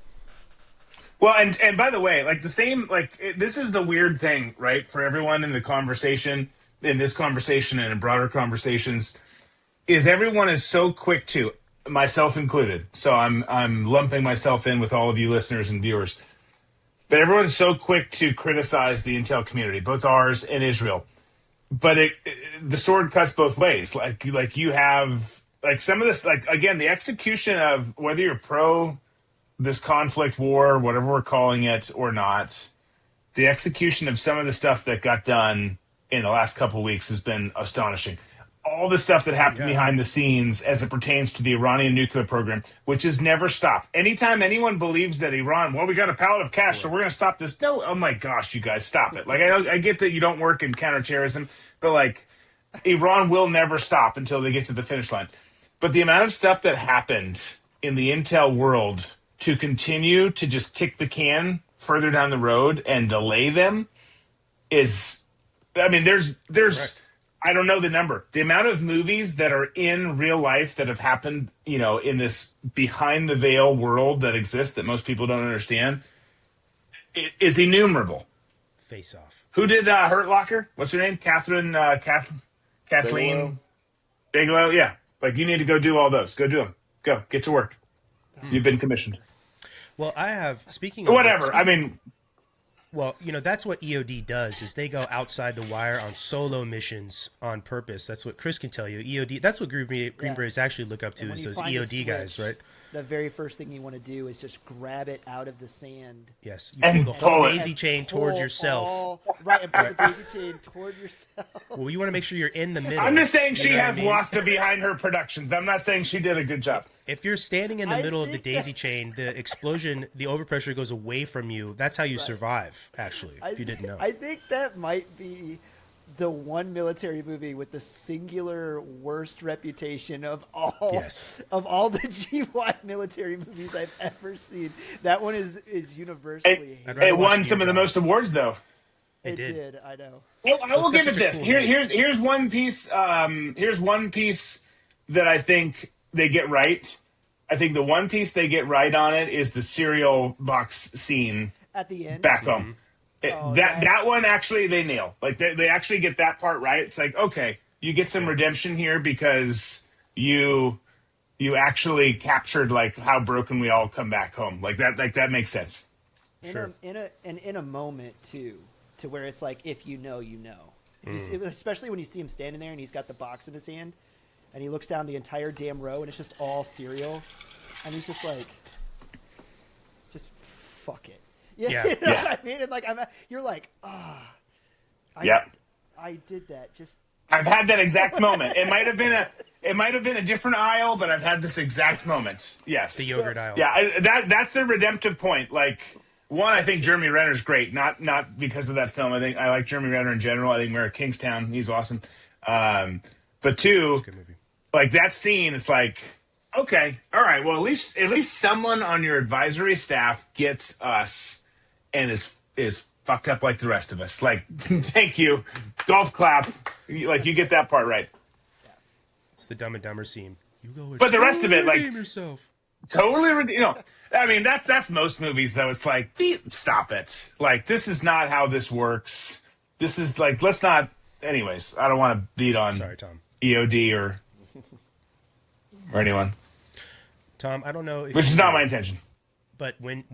Well, and by the way, like the same, like this is the weird thing, right? For everyone in the conversation, in this conversation and in broader conversations, is everyone is so quick to, myself included. So I'm lumping myself in with all of you listeners and viewers. But everyone's so quick to criticize the intel community, both ours and Israel. But the sword cuts both ways. Like you have like some of this, like again, the execution of whether you're pro this conflict, war, whatever we're calling it, or not, the execution of some of the stuff that got done in the last couple of weeks has been astonishing. All the stuff that happened behind the scenes as it pertains to the Iranian nuclear program, which has never stopped. Anytime anyone believes that Iran, well, we got a pallet of cash, so we're going to stop this. No, oh my gosh, you guys, stop it. Like, I get that you don't work in counterterrorism, but like, Iran will never stop until they get to the finish line. But the amount of stuff that happened in the intel world to continue to just kick the can further down the road and delay them is, I mean, there's, Correct. I don't know the number. The amount of movies that are in real life that have happened, you know, in this behind the veil world that exists that most people don't understand is innumerable. Face Off. Who did Hurt Locker? What's her name? Kathleen Bigelow. Yeah. Like, you need to go do all those. Go do them. Go. Get to work. You've been commissioned. Well, I have, speaking of... Whatever. I mean... Well, you know, that's what EOD does, is they go outside the wire on solo missions on purpose. That's what Chris can tell you. EOD, that's what Green Berets actually look up to, is those EOD guys, right? The very first thing you want to do is just grab it out of the sand. Yes. You And pull the whole pull it. daisy chain towards yourself. And pull the daisy chain toward yourself. Well, you want to make sure you're in the middle. I'm just saying she You know what has I mean? Wasta behind her productions. I'm not saying she did a good job. If you're standing in the I middle of the think daisy chain, the explosion, the overpressure goes away from you. That's how you survive, actually, if you didn't know. I think that might be the one military movie with the singular worst reputation of all of all the GY military movies I've ever seen. That one is universally hated. It won some of the most awards, though. It did, I know. Well, I will got give such it a this. cool Here's one piece. Here's one piece that I think they get right. I think the one piece they get right on it is the cereal box scene At the end. back home. Oh, that one actually they nail. Like they actually get that part right. It's like, okay, you get some redemption here because you actually captured like how broken we all come back home. Like that makes sense. In a moment too, to where it's like, if you know, you know. Especially when you see him standing there and he's got the box in his hand and he looks down the entire damn row and it's just all cereal and he's just like, just fuck it. Yeah. You know what I mean? And like, you're like, I did that. Just I've had that exact moment. It might have been a different aisle, but I've had this exact moment. Yes, The yogurt aisle. Yeah, that's the redemptive point. Like, one, I think Jeremy Renner's great. Not because of that film. I think I like Jeremy Renner in general. I think Mayor of Kingstown, he's awesome. But two, It's a good movie. like that scene, it's like, okay, all right. Well, at least someone on your advisory staff gets us and is fucked up like the rest of us. Like, thank you, golf clap. Like, you get that part right. It's the Dumb and Dumber scene. You go, But the rest of it, like, redeem yourself. totally, I mean, that's most movies though. It's like, stop it. Like, this is not how this works. This is like, let's not. Anyways, I don't want to beat on Sorry, Tom. EOD or anyone, Tom, I don't know if which you is not knew, my intention. but when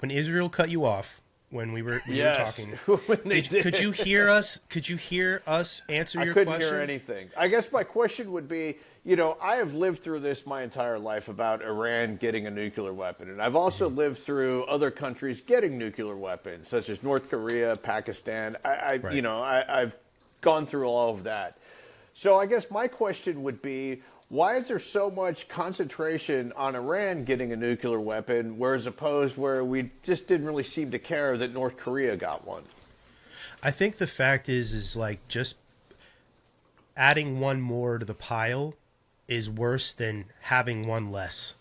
Israel cut you off when we were talking, When they did. could you hear us? Could you hear us answer I your couldn't question? hear anything. I guess my question would be, I have lived through this my entire life about Iran getting a nuclear weapon, and I've also lived through other countries getting nuclear weapons, such as North Korea, Pakistan. I've gone through all of that. So I guess my question would be, why is there so much concentration on Iran getting a nuclear weapon, whereas opposed where we just didn't really seem to care that North Korea got one? I think the fact is like just adding one more to the pile is worse than having one less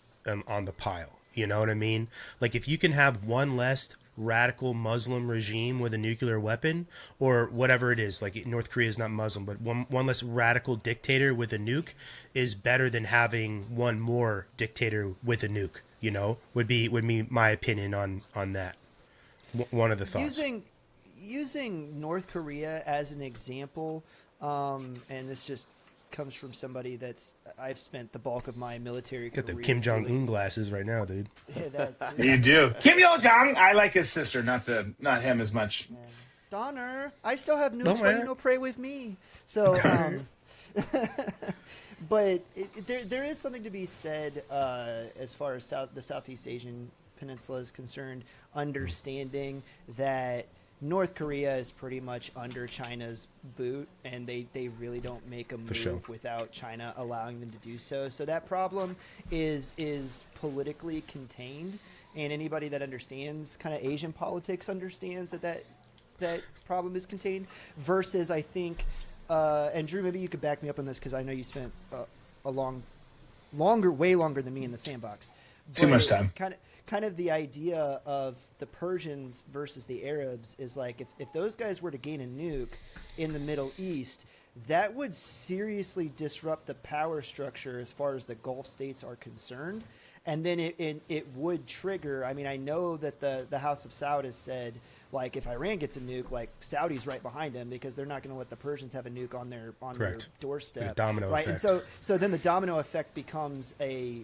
on the pile. You know what I mean? Like, if you can have one less radical Muslim regime with a nuclear weapon, or whatever it is, like North Korea is not Muslim, but one less radical dictator with a nuke is better than having one more dictator with a nuke. Would be my opinion on that. One of the thoughts. Using North Korea as an example, and this just comes from somebody that's I've spent the bulk of my military Got the career. Kim Jong-un glasses right now, dude. Yeah, You do. Kim Yo-jong. I like his sister, not him as much. Donner, I still have nukes. No, Why man. you no pray with me? So, but there is something to be said as far as the Southeast Asian Peninsula is concerned, understanding that North Korea is pretty much under China's boot, and they really don't make a move without China allowing them to do so. So that problem is politically contained, and anybody that understands kind of Asian politics understands that problem is contained. Versus, I think, and Drew, maybe you could back me up on this because I know you spent way longer than me in the sandbox. Too much time. Kind of the idea of the Persians versus the Arabs is like if those guys were to gain a nuke in the Middle East, that would seriously disrupt the power structure as far as the Gulf states are concerned. And then it would trigger, I mean, I know that the House of Saud has said, like, if Iran gets a nuke, like, Saudi's right behind them because they're not going to let the Persians have a nuke on their doorstep. The domino right? effect. And so then the domino effect becomes a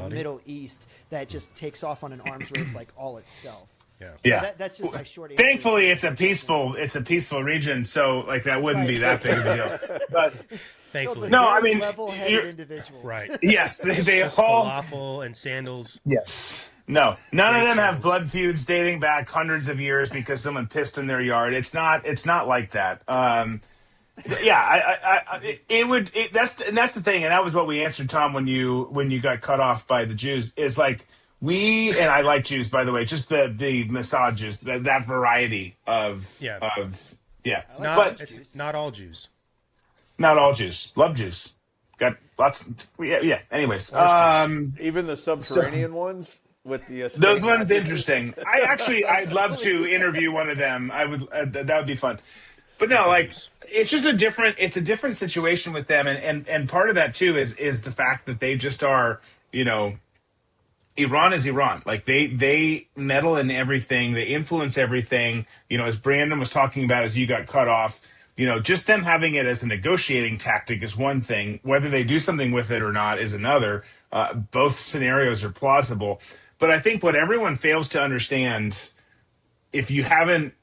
Middle East that just takes off on an arms race like all itself. Yeah. So Yeah. That's just my short answer. Thankfully, it's a peaceful region, so like that wouldn't be that big of a deal. But Thankfully. No, I mean, level-headed you're- individuals. Right. yes, they Just all. falafel and sandals. Yes. No, none Great of them have sandals. blood feuds dating back hundreds of years because someone pissed in their yard. It's not like that. That's the thing, and that was what we answered, Tom, when you got cut off by the Jews. Is like and I like Jews, by the way, just the Mossad Jews, that variety of Not, it's not all Jews. not all Jews, love Jews, got lots. Yeah. Anyways, Even the subterranean ones with the those ones interesting. I'd love to interview one of them. I would that would be fun. But no, like it's just a different situation with them, and part of that too is the fact that they just are, Iran is Iran. Like they meddle in everything, they influence everything. As Brandon was talking about, as you got cut off, just them having it as a negotiating tactic is one thing. Whether they do something with it or not is another. Both scenarios are plausible. But I think what everyone fails to understand, if you haven't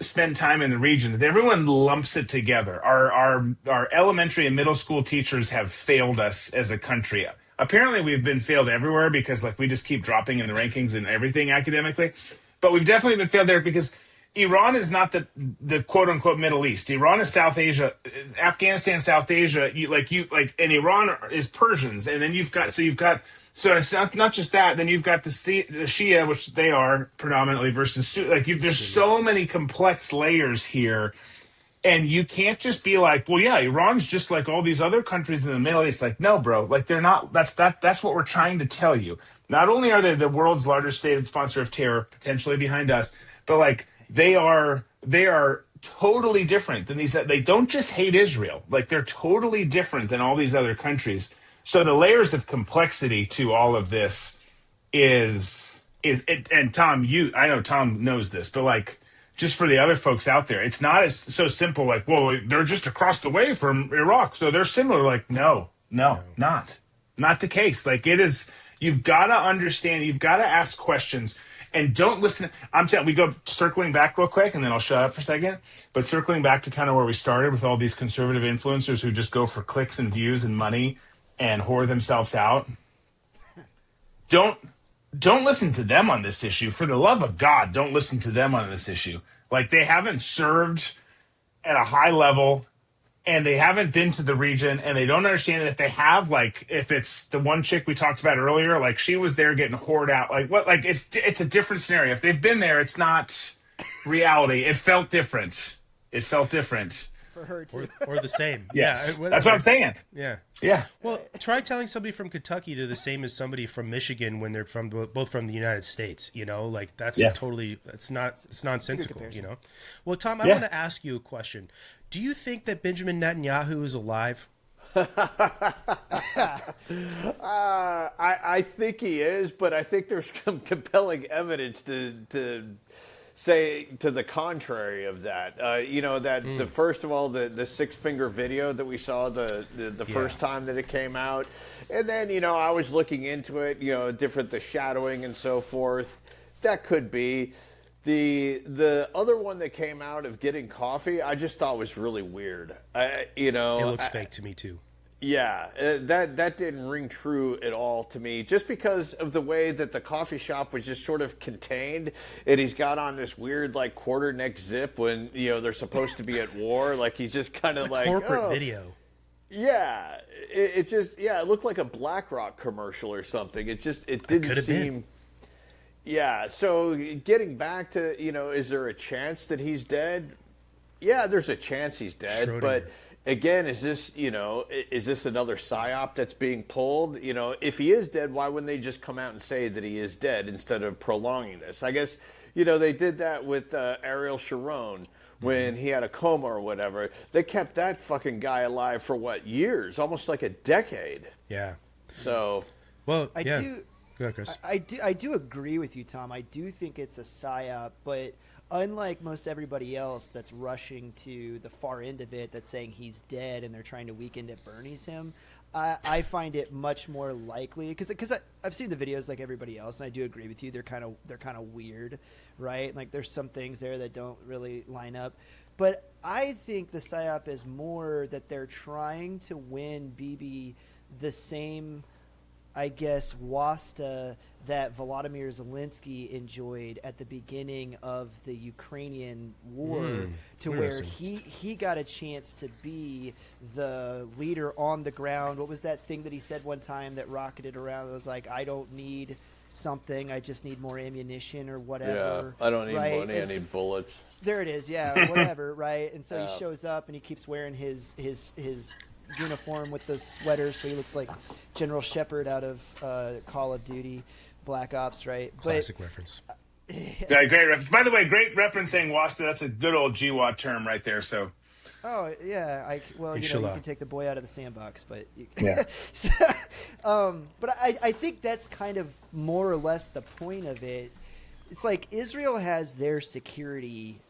spent time in the region, that everyone lumps it together. Our elementary and middle school teachers have failed us as a country. Apparently, we've been failed everywhere because we just keep dropping in the rankings and everything academically. But we've definitely been failed there because Iran is not the quote unquote Middle East. Iran is South Asia, Afghanistan, South Asia. And Iran is Persians, and then you've got so it's not just that. Then you've got the Shia, which they are predominantly, versus there's so many complex layers here, and you can't just be like, well, yeah, Iran's just like all these other countries in the Middle East. Like, no, bro, like they're not. That's what we're trying to tell you. Not only are they the world's largest state sponsor of terror, potentially behind us, but they are totally different than these. They don't just hate Israel. Like they're totally different than all these other countries. So the layers of complexity to all of this is and Tom, I know Tom knows this, but just for the other folks out there, it's not as so simple. Like, well, they're just across the way from Iraq, so they're similar. Like, no, not the case. Like it is. You've got to understand. You've got to ask questions. And don't listen. I'm telling. We go circling back real quick, and then I'll shut up for a second. But circling back to kind of where we started with all these conservative influencers who just go for clicks and views and money and whore themselves out. Don't listen to them on this issue. For the love of God, don't listen to them on this issue. Like they haven't served at a high level, and they haven't been to the region, and they don't understand it. If they have, if it's the one chick we talked about earlier, she was there getting whored out. It's a different scenario. If they've been there, it's not reality. It felt different. For her too. Or the same. Yes. Yeah, That's what I'm saying. Yeah. Yeah. Well, try telling somebody from Kentucky they're the same as somebody from Michigan when they're both from the United States. That's totally. It's nonsensical. Well, Tom, I want to ask you a question. Do you think that Benjamin Netanyahu is alive? I think he is, but I think there's some compelling evidence to say to the contrary of that. You know, that the first of all, the six-finger video that we saw the first time that it came out. And then, you know, I was looking into it, you know, the shadowing and so forth. That could be. The other one that came out of getting coffee, I just thought was really weird. You know, it looks fake to me too. Yeah, that didn't ring true at all to me, just because of the way that the coffee shop was just sort of contained, and he's got on this weird like quarter neck zip when, you know, they're supposed to be at war. Like he's just kind of like corporate video. Yeah, it just it looked like a BlackRock commercial or something. It didn't seem. Yeah, so getting back to, you know, is there a chance that he's dead? Yeah, there's a chance he's dead, Schrodinger. but again, is this another Psy-Op that's being pulled? You know, if he is dead, why wouldn't they just come out and say that he is dead instead of prolonging this? I guess, you know, they did that with Ariel Sharon when he had a coma or whatever. They kept that fucking guy alive for, what, years? Almost like a decade. Yeah. So. Well, I yeah. do. Go ahead, Chris. I do agree with you, Tom. I do think it's a psyop, but unlike most everybody else that's rushing to the far end of it, that's saying he's dead and they're trying to weekend at Bernie's him, I find it much more likely because I've seen the videos like everybody else, and I do agree with you. They're kind of weird, right? Like there's some things there that don't really line up, but I think the psyop is more that they're trying to win Bibi the same, I guess, wasta that Volodymyr Zelensky enjoyed at the beginning of the Ukrainian war, to where he got a chance to be the leader on the ground. What was that thing that he said one time that rocketed around? It was like, I don't need something, I just need more ammunition or whatever. Yeah, I don't need right? money, I need bullets. There it is, yeah, whatever, right? And so he shows up and he keeps wearing his uniform with the sweater, so he looks like General Shepard out of Call of Duty, Black Ops, right? Classic reference. Yeah, great reference. By the way, great reference saying Wasta. That's a good old GWAT term right there. So. Oh yeah, you know, you can take the boy out of the sandbox, but yeah. But I think that's kind of more or less the point of it. It's like Israel has their security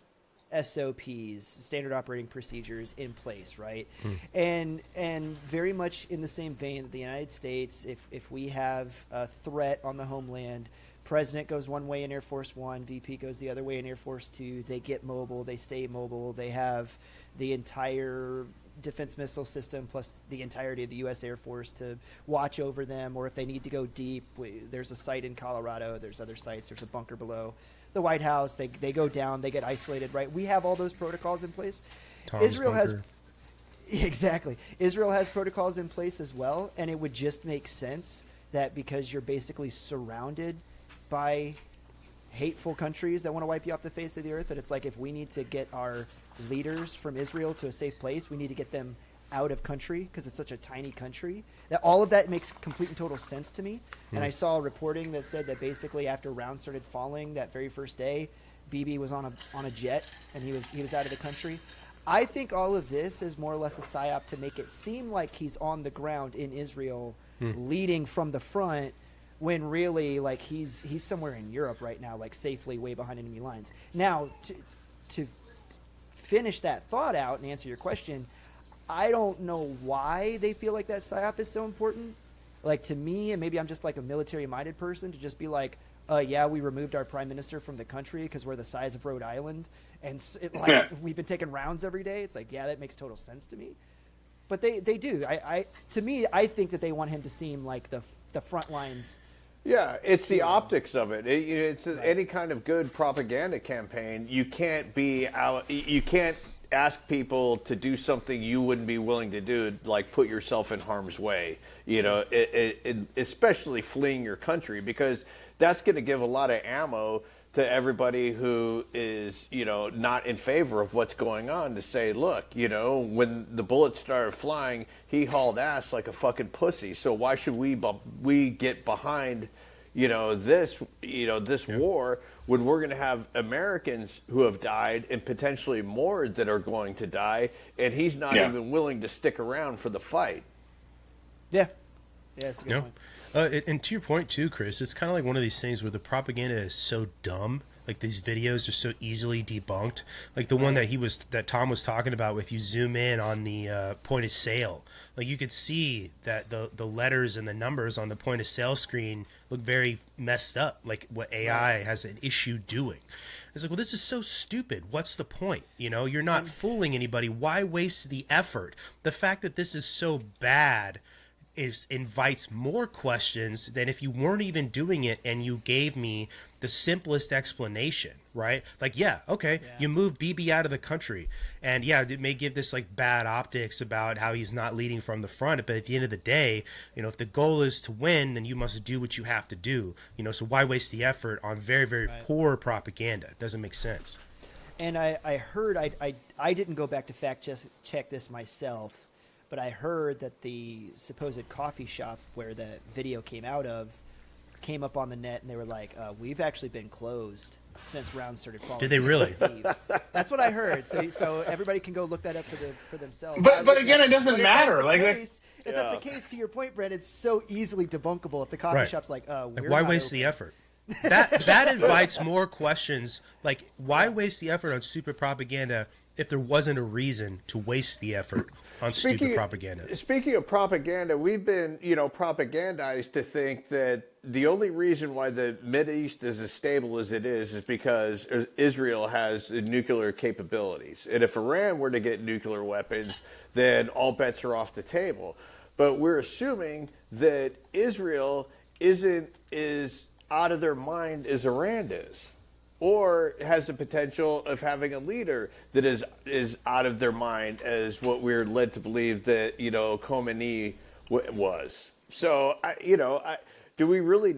SOPs, standard operating procedures, in place, right? And very much in the same vein that the United States, if we have a threat on the homeland, President goes one way in Air Force One, VP goes the other way in Air Force Two. They get mobile, they stay mobile, they have the entire defense missile system plus the entirety of the U.S. Air Force to watch over them, or if they need to go deep, there's a site in Colorado, there's other sites, there's a bunker below the White House, they go down, they get isolated, right? We have all those protocols in place. Israel has protocols in place as well, and it would just make sense that because you're basically surrounded by hateful countries that want to wipe you off the face of the earth, that it's like, if we need to get our leaders from Israel to a safe place, we need to get them out of country because it's such a tiny country. That all of that makes complete and total sense to me. And I saw reporting that said that basically after rounds started falling that very first day, Bibi was on a jet and he was out of the country. I think all of this is more or less a psyop to make it seem like he's on the ground in Israel, leading from the front, when really, like, he's somewhere in Europe right now, like safely way behind enemy lines. Now, to finish that thought out and answer your question, I don't know why they feel like that psyop is so important. Like, to me, and maybe I'm just like a military-minded person, to just be like, yeah, we removed our prime minister from the country because we're the size of Rhode Island, and we've been taking rounds every day. It's like, yeah, that makes total sense to me. But they do. To me, I think that they want him to seem like the front lines. Yeah, it's the optics of it. It's any kind of good propaganda campaign. You can't ask people to do something you wouldn't be willing to do, like put yourself in harm's way, you know, especially fleeing your country, because that's going to give a lot of ammo to everybody who is, you know, not in favor of what's going on, to say, look, you know, when the bullets started flying, he hauled ass like a fucking pussy. So why should we get behind, this war, when we're going to have Americans who have died and potentially more that are going to die, and he's not even willing to stick around for the fight. Yeah, that's a good point. And to your point too, Chris, it's kind of like one of these things where the propaganda is so dumb like these videos are so easily debunked. Like the one that Tom was talking about, if you zoom in on the point of sale, like you could see that the letters and the numbers on the point of sale screen look very messed up, like what AI has an issue doing. It's like, well, this is so stupid. What's the point? You know, you're not fooling anybody. Why waste the effort? The fact that this is so bad invites more questions than if you weren't even doing it and you gave me the simplest explanation, right? Like, you move BB out of the country, and it may give this like bad optics about how he's not leading from the front, but at the end of the day, you know, if the goal is to win, then you must do what you have to do, you know, so why waste the effort on very, very poor propaganda? It doesn't make sense. And I heard, I didn't go back to fact check this myself, but I heard that the supposed coffee shop where the video came out of came up on the net, and they were like, we've actually been closed since rounds started falling. Did they really? That's what I heard. So everybody can go look that up for themselves. But again, it doesn't matter. If that's the case, to your point, Brent, it's so easily debunkable. If the coffee shop's like, why waste the effort? That invites more questions. Like, why waste the effort on stupid propaganda if there wasn't a reason to waste the effort on stupid propaganda? Speaking of propaganda, we've been, propagandized to think that the only reason why the Mideast is as stable as it is because Israel has nuclear capabilities. And if Iran were to get nuclear weapons, then all bets are off the table. But we're assuming that Israel isn't as out of their mind as Iran is, or has the potential of having a leader that is out of their mind as what we're led to believe that, Khomeini was. So, do we really,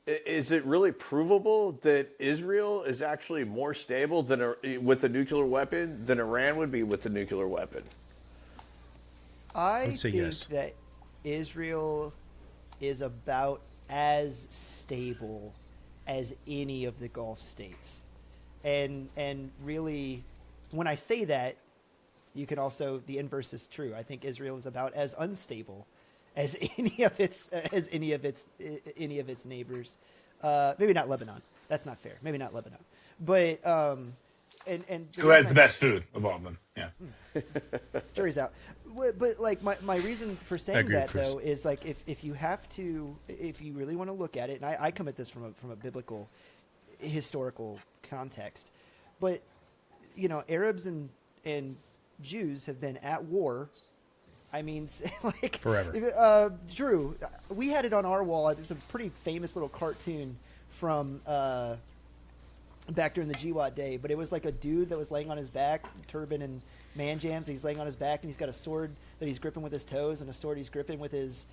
is it really provable that Israel is actually more stable with a nuclear weapon than Iran would be with the nuclear weapon? I think that Israel is about as stable as any of the Gulf states. And really, when I say that, you can also, the inverse is true. I think Israel is about as unstable as any of its neighbors. Maybe not Lebanon. That's not fair. Maybe not Lebanon. But and who has the best food of all of them? Yeah. Jury's out. But like my reason for saying that though is like if you really want to look at it, and I come at this from a biblical, historical context, but Arabs and Jews have been at war. I mean, like forever. Drew, we had it on our wall. It's a pretty famous little cartoon from back during the GWAT day, but it was like a dude that was laying on his back, turban and man jams. He's laying on his back, and he's got a sword that he's gripping with his toes, and a sword he's gripping with his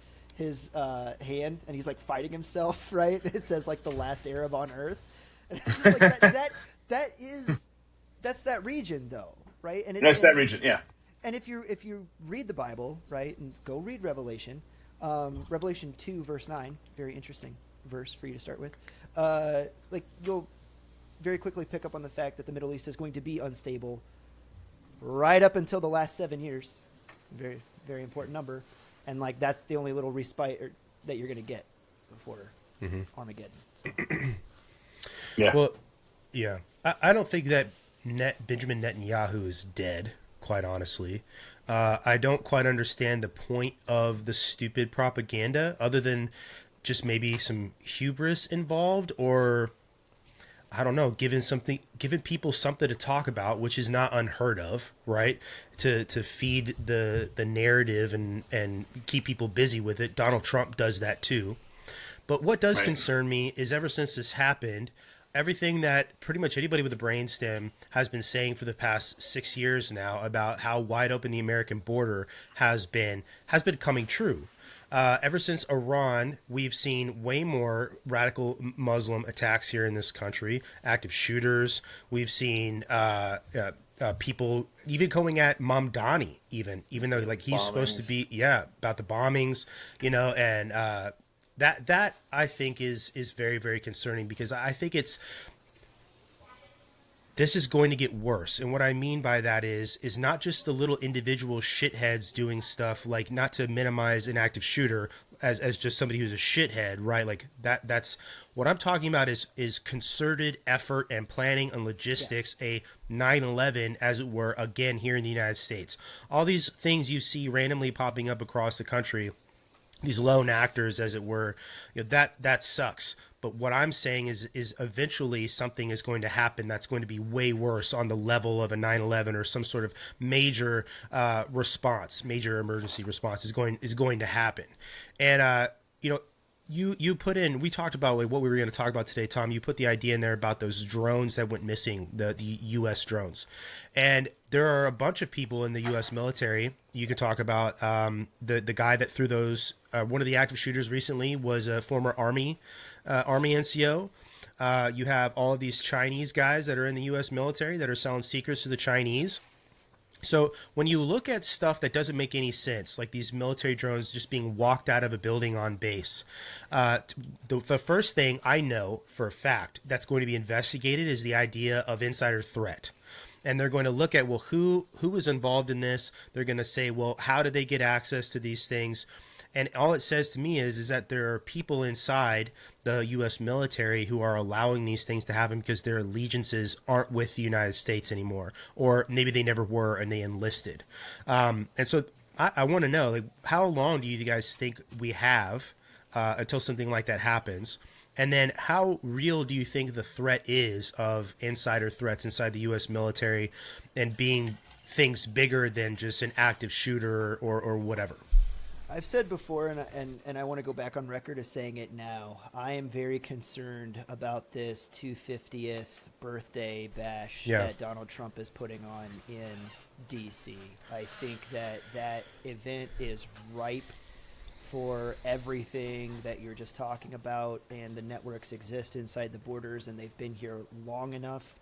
hand, and he's like fighting himself. Right? It says like the last Arab on earth. And it's like that's that region though, right? And that's that region, yeah. And if you read the Bible, right, and go read Revelation, Revelation 2 verse 9, very interesting verse for you to start with. Like you'll very quickly pick up on the fact that the Middle East is going to be unstable right up until the last 7 years. Very, very important number. And like that's the only little respite that you're going to get before Armageddon. So. Yeah. Well, yeah. I don't think that Benjamin Netanyahu is dead, quite honestly. I don't quite understand the point of the stupid propaganda other than just maybe some hubris involved, or I don't know, giving people something to talk about, which is not unheard of, right? To feed the narrative and keep people busy with it. Donald Trump does that too. But what does concern me is ever since this happened, everything that pretty much anybody with a brainstem has been saying for the past 6 years now about how wide open the American border has been coming true. Ever since Iran, we've seen way more radical Muslim attacks here in this country, active shooters. We've seen people even going at Mamdani, even though like he's supposed to be about the bombings, and that I think is very, very concerning, because I think this is going to get worse. And what I mean by that is not just the little individual shitheads doing stuff, like, not to minimize an active shooter, as just somebody who's a shithead, right? Like that's what I'm talking about is concerted effort and planning and logistics, a 9/11 as it were, again here in the United States. All these things you see randomly popping up across the country, these lone actors as it were, that sucks. But what I'm saying is eventually something is going to happen that's going to be way worse on the level of a 9/11 or some sort of major response, major emergency response is going to happen. And you put in, we talked about what we were going to talk about today, Tom. You put the idea in there about those drones that went missing, the U.S. drones. And there are a bunch of people in the U.S. military. You can talk about the guy that threw those. One of the active shooters recently was a former Army NCO. You have all of these Chinese guys that are in the U.S. military that are selling secrets to the Chinese. So when you look at stuff that doesn't make any sense, like these military drones just being walked out of a building on base, the first thing I know for a fact that's going to be investigated is the idea of insider threat. And they're going to look at, well, who was involved in this? They're going to say, well, how did they get access to these things? And all it says to me is that there are people inside the U.S. military who are allowing these things to happen because their allegiances aren't with the United States anymore, or maybe they never were and they enlisted. And so I want to know, like, how long do you guys think we have until something like that happens? And then how real do you think the threat is of insider threats inside the U.S. military and being things bigger than just an active shooter or whatever? I've said before, and I want to go back on record as saying it now, I am very concerned about this 250th birthday bash that Donald Trump is putting on in D.C. I think that event is ripe for everything that you're just talking about, and the networks exist inside the borders, and they've been here long enough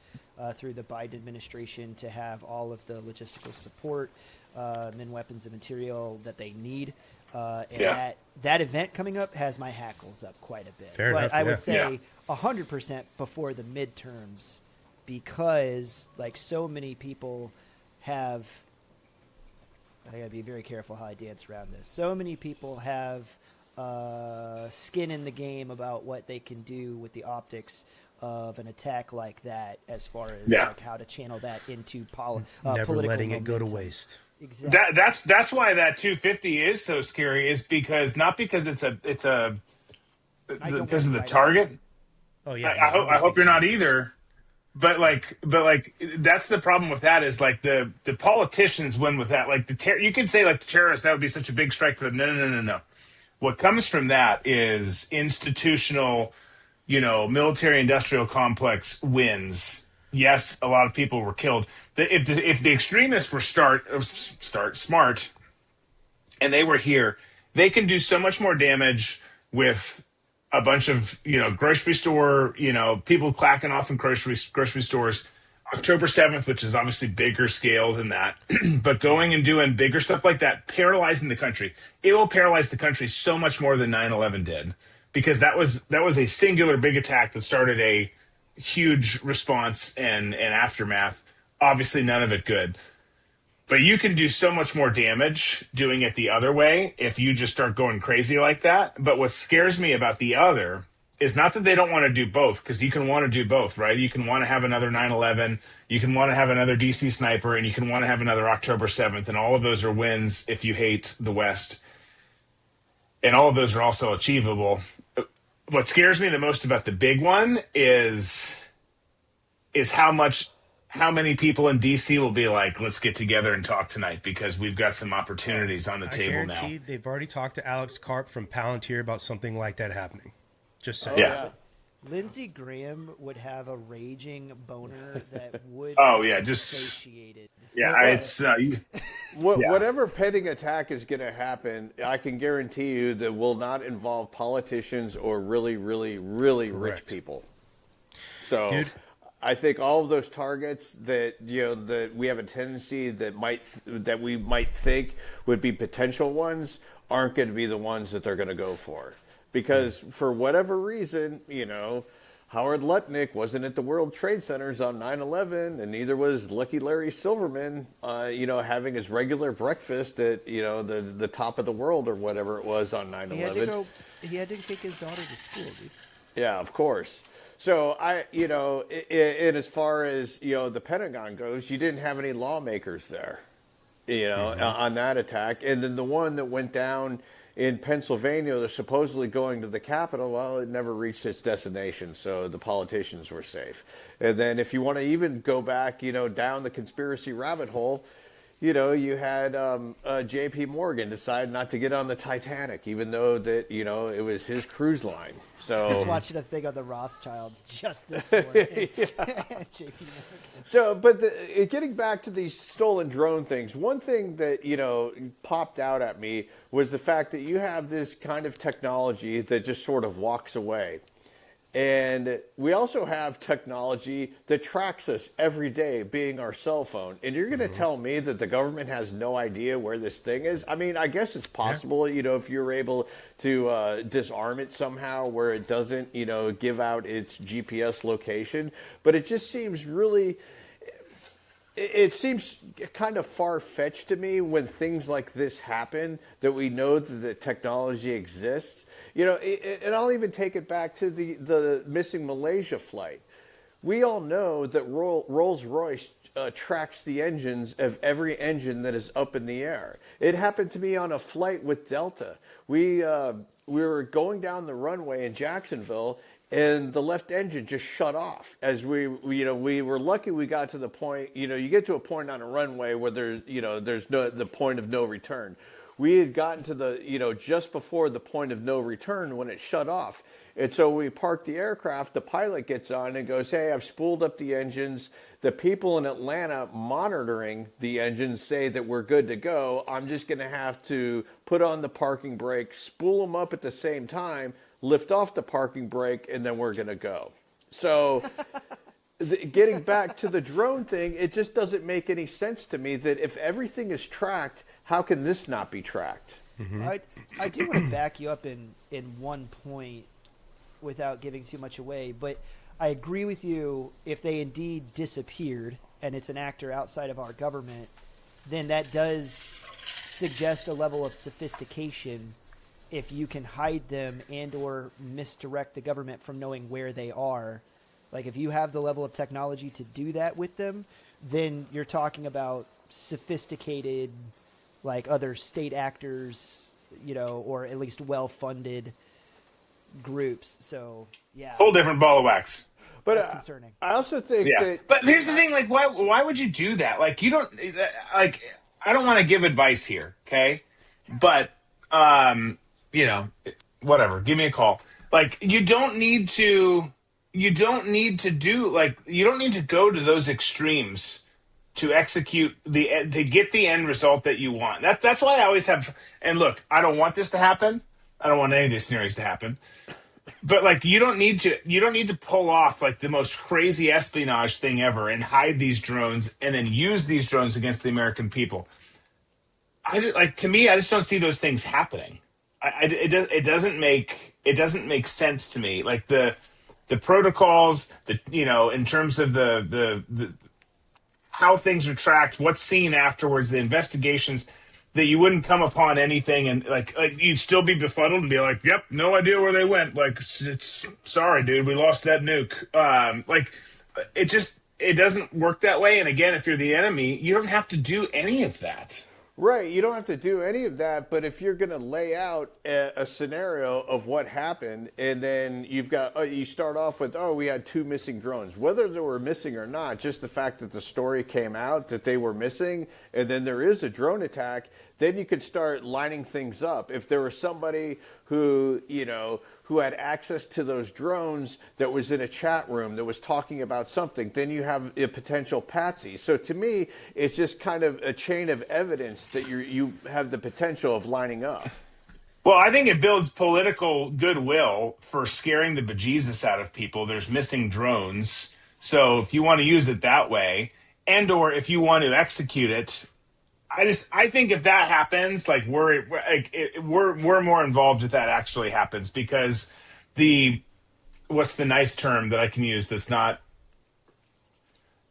through the Biden administration to have all of the logistical support, and weapons and material that they need. And that event coming up has my hackles up quite a bit. Fair but enough, I would say 100% before the midterms, because like so many people have, I gotta be very careful how I dance around this. So many people have skin in the game about what they can do with the optics of an attack like that, as far as like how to channel that into never political letting it go to momentum. waste. Exactly. That's why that 250 is so scary, is because not because it's because of the target. Oh yeah, I hope you're not either. But like that's the problem with that, is like the politicians win with that. Like you could say like the terrorists, that would be such a big strike for them. No. What comes from that is institutional, military industrial complex wins. Yes, a lot of people were killed. If the extremists were smart, and they were here, they can do so much more damage with a bunch of grocery store people clacking off in grocery stores. October 7th, which is obviously bigger scale than that, but going and doing bigger stuff like that, paralyzing the country. It will paralyze the country so much more than 9/11 did, because that was a singular big attack that started a huge response and aftermath. Obviously none of it good, but you can do so much more damage doing it the other way if you just start going crazy like that. But what scares me about the other is not that they don't want to do both, because you can want to do both, right? You can want to have another 9/11, you can want to have another DC sniper, and you can want to have another October 7th, and all of those are wins if you hate the West, and all of those are also achievable. What scares me the most about the big one is how many people in DC will be like, let's get together and talk tonight because we've got some opportunities on the table now. They've already talked to Alex Karp from Palantir about something like that happening. Just saying. Lindsey Graham would have a raging boner that would associated. Whatever pending attack is going to happen, I can guarantee you that will not involve politicians or really, really, really rich people. So I think all of those targets that that we have a tendency that we might think would be potential ones aren't going to be the ones that they're going to go for. Because for whatever reason, Howard Lutnick wasn't at the World Trade Centers on 9/11, and neither was Lucky Larry Silverman, having his regular breakfast at, the top of the world or whatever it was on 9/11. He had to take his daughter to school, dude. Yeah, of course. So and as far as, the Pentagon goes, you didn't have any lawmakers there, on that attack. And then the one that went down in Pennsylvania, they're supposedly going to the Capitol. Well, it never reached its destination, so the politicians were safe. And then if you want to even go back, down the conspiracy rabbit hole, you had J.P. Morgan decide not to get on the Titanic, even though that, it was his cruise line. So I was watching a thing on the Rothschilds just this morning. J.P. Morgan. So, but getting back to these stolen drone things, one thing that, popped out at me was the fact that you have this kind of technology that just sort of walks away. And we also have technology that tracks us every day, being our cell phone. And you're going to tell me that the government has no idea where this thing is? I mean, I guess it's possible, if you're able to disarm it somehow where it doesn't, give out its GPS location. But it just seems really... It seems kind of far-fetched to me when things like this happen, that we know that the technology exists. And I'll even take it back to the missing Malaysia flight. We all know that Rolls-Royce tracks the engines of every engine that is up in the air. It happened to me on a flight with Delta. We were going down the runway in Jacksonville, and the left engine just shut off. As we were lucky we got to the point, you get to a point on a runway where there's the point of no return. We had gotten to the, just before the point of no return when it shut off. And so we parked the aircraft, the pilot gets on and goes, hey, I've spooled up the engines. The people in Atlanta monitoring the engines say that we're good to go. I'm just going to have to put on the parking brake, spool them up at the same time, lift off the parking brake, and then we're going to go. So getting back to the drone thing, it just doesn't make any sense to me that if everything is tracked, how can this not be tracked? Mm-hmm. I do want to back you up in one point without giving too much away, but I agree with you. If they indeed disappeared and it's an actor outside of our government, then that does suggest a level of sophistication if you can hide them and or misdirect the government from knowing where they are. Like if you have the level of technology to do that with them, then you're talking about sophisticated, like other state actors, or at least well-funded groups. So, yeah. Whole different ball of wax. But that's concerning. I also think that... But here's the thing, like, why would you do that? Like, you don't... Like, I don't want to give advice here, okay? But, whatever. Give me a call. Like, you don't need to go to those extremes to execute to get the end result that you want. That's why I always have. And look, I don't want this to happen. I don't want any of these scenarios to happen. But like, you don't need to pull off like the most crazy espionage thing ever and hide these drones and then use these drones against the American people. To me, I just don't see those things happening. It doesn't make sense to me. Like the protocols, in terms of the how things are tracked, what's seen afterwards, the investigations, that you wouldn't come upon anything and like you'd still be befuddled and be like, yep, no idea where they went. Like, it's sorry, dude, we lost that nuke. It doesn't work that way. And again, if you're the enemy, you don't have to do any of that. Right, you don't have to do any of that, but if you're going to lay out a scenario of what happened, and then you start off with, we had 2 missing drones, whether they were missing or not, just the fact that the story came out that they were missing, and then there is a drone attack, then you could start lining things up. If there was somebody who had access to those drones that was in a chat room that was talking about something, then you have a potential patsy. So to me, it's just kind of a chain of evidence that you have the potential of lining up. Well, I think it builds political goodwill for scaring the bejesus out of people. There's missing drones. So if you want to use it that way, and or if you want to execute it, I think if that happens, like we're more involved if that actually happens, because what's the nice term that I can use that's not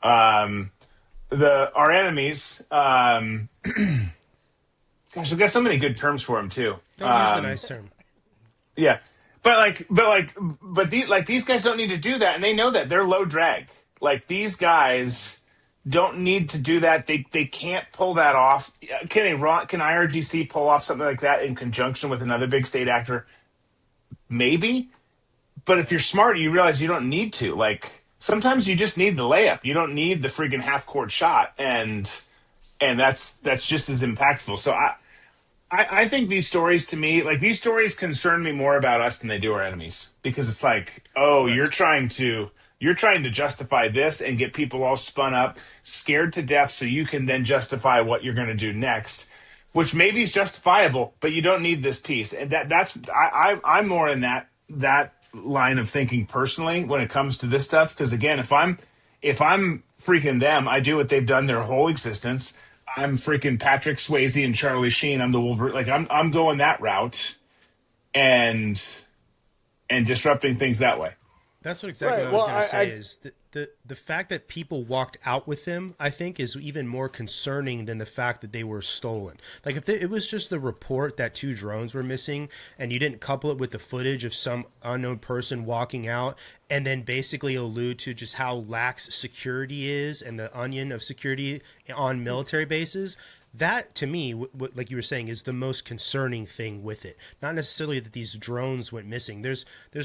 our enemies. Gosh, we've got so many good terms for them too. Don't use the nice term. Yeah, but these guys don't need to do that, and they know that they're low drag. Like these guys don't need to do that. They can't pull that off. Can IRGC pull off something like that in conjunction with another big state actor? Maybe, but if you're smart, you realize you don't need to. Like sometimes you just need the layup. You don't need the friggin' half court shot, and that's just as impactful. So I think these stories, to me, like these stories concern me more about us than they do our enemies, because it's like, oh, you're trying to justify this and get people all spun up, scared to death, so you can then justify what you're going to do next, which maybe is justifiable, but you don't need this piece. And I'm more in that line of thinking personally when it comes to this stuff, because again, if I'm freaking them, I do what they've done their whole existence. I'm freaking Patrick Swayze and Charlie Sheen. I'm the Wolverine. Like I'm going that route, and disrupting things that way. That's what exactly what I was going to say. Is the fact that people walked out with them, I think, is even more concerning than the fact that they were stolen. Like if it was just the report that 2 drones were missing, and you didn't couple it with the footage of some unknown person walking out, and then basically allude to just how lax security is and the onion of security on military bases. That, to me, like you were saying, is the most concerning thing with it. Not necessarily that these drones went missing. There's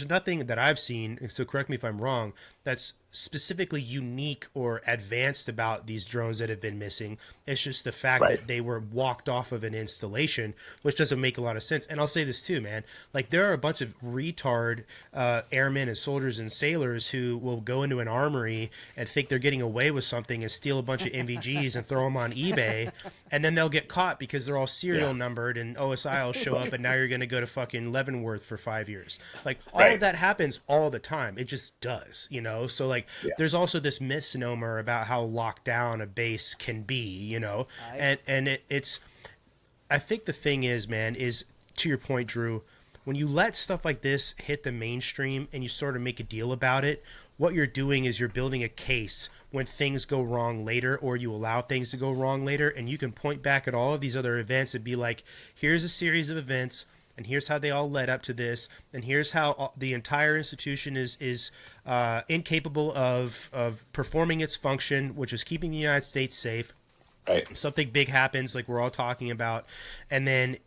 nothing that I've seen, so correct me if I'm wrong, that's specifically unique or advanced about these drones that have been missing. It's just the fact that they were walked off of an installation, which doesn't make a lot of sense. And I'll say this too, man. Like there are a bunch of retard airmen and soldiers and sailors who will go into an armory and think they're getting away with something and steal a bunch of NVGs and throw them on eBay, and then they'll get caught because they're all serial numbered, and OSI will show up, and now you're going to go to fucking Leavenworth for 5 years. Like all of that happens all the time. It just does, you know? So like there's also this misnomer about how locked down a base can be, you know? And it's I think the thing is, man, is to your point, Drew, when you let stuff like this hit the mainstream and you sort of make a deal about it, what you're doing is you're building a case when things go wrong later, or you allow things to go wrong later, and you can point back at all of these other events and be like, here's a series of events, and here's how they all led up to this, and here's how the entire institution is incapable of performing its function, which is keeping the United States safe. Right. Something big happens, like we're all talking about, and then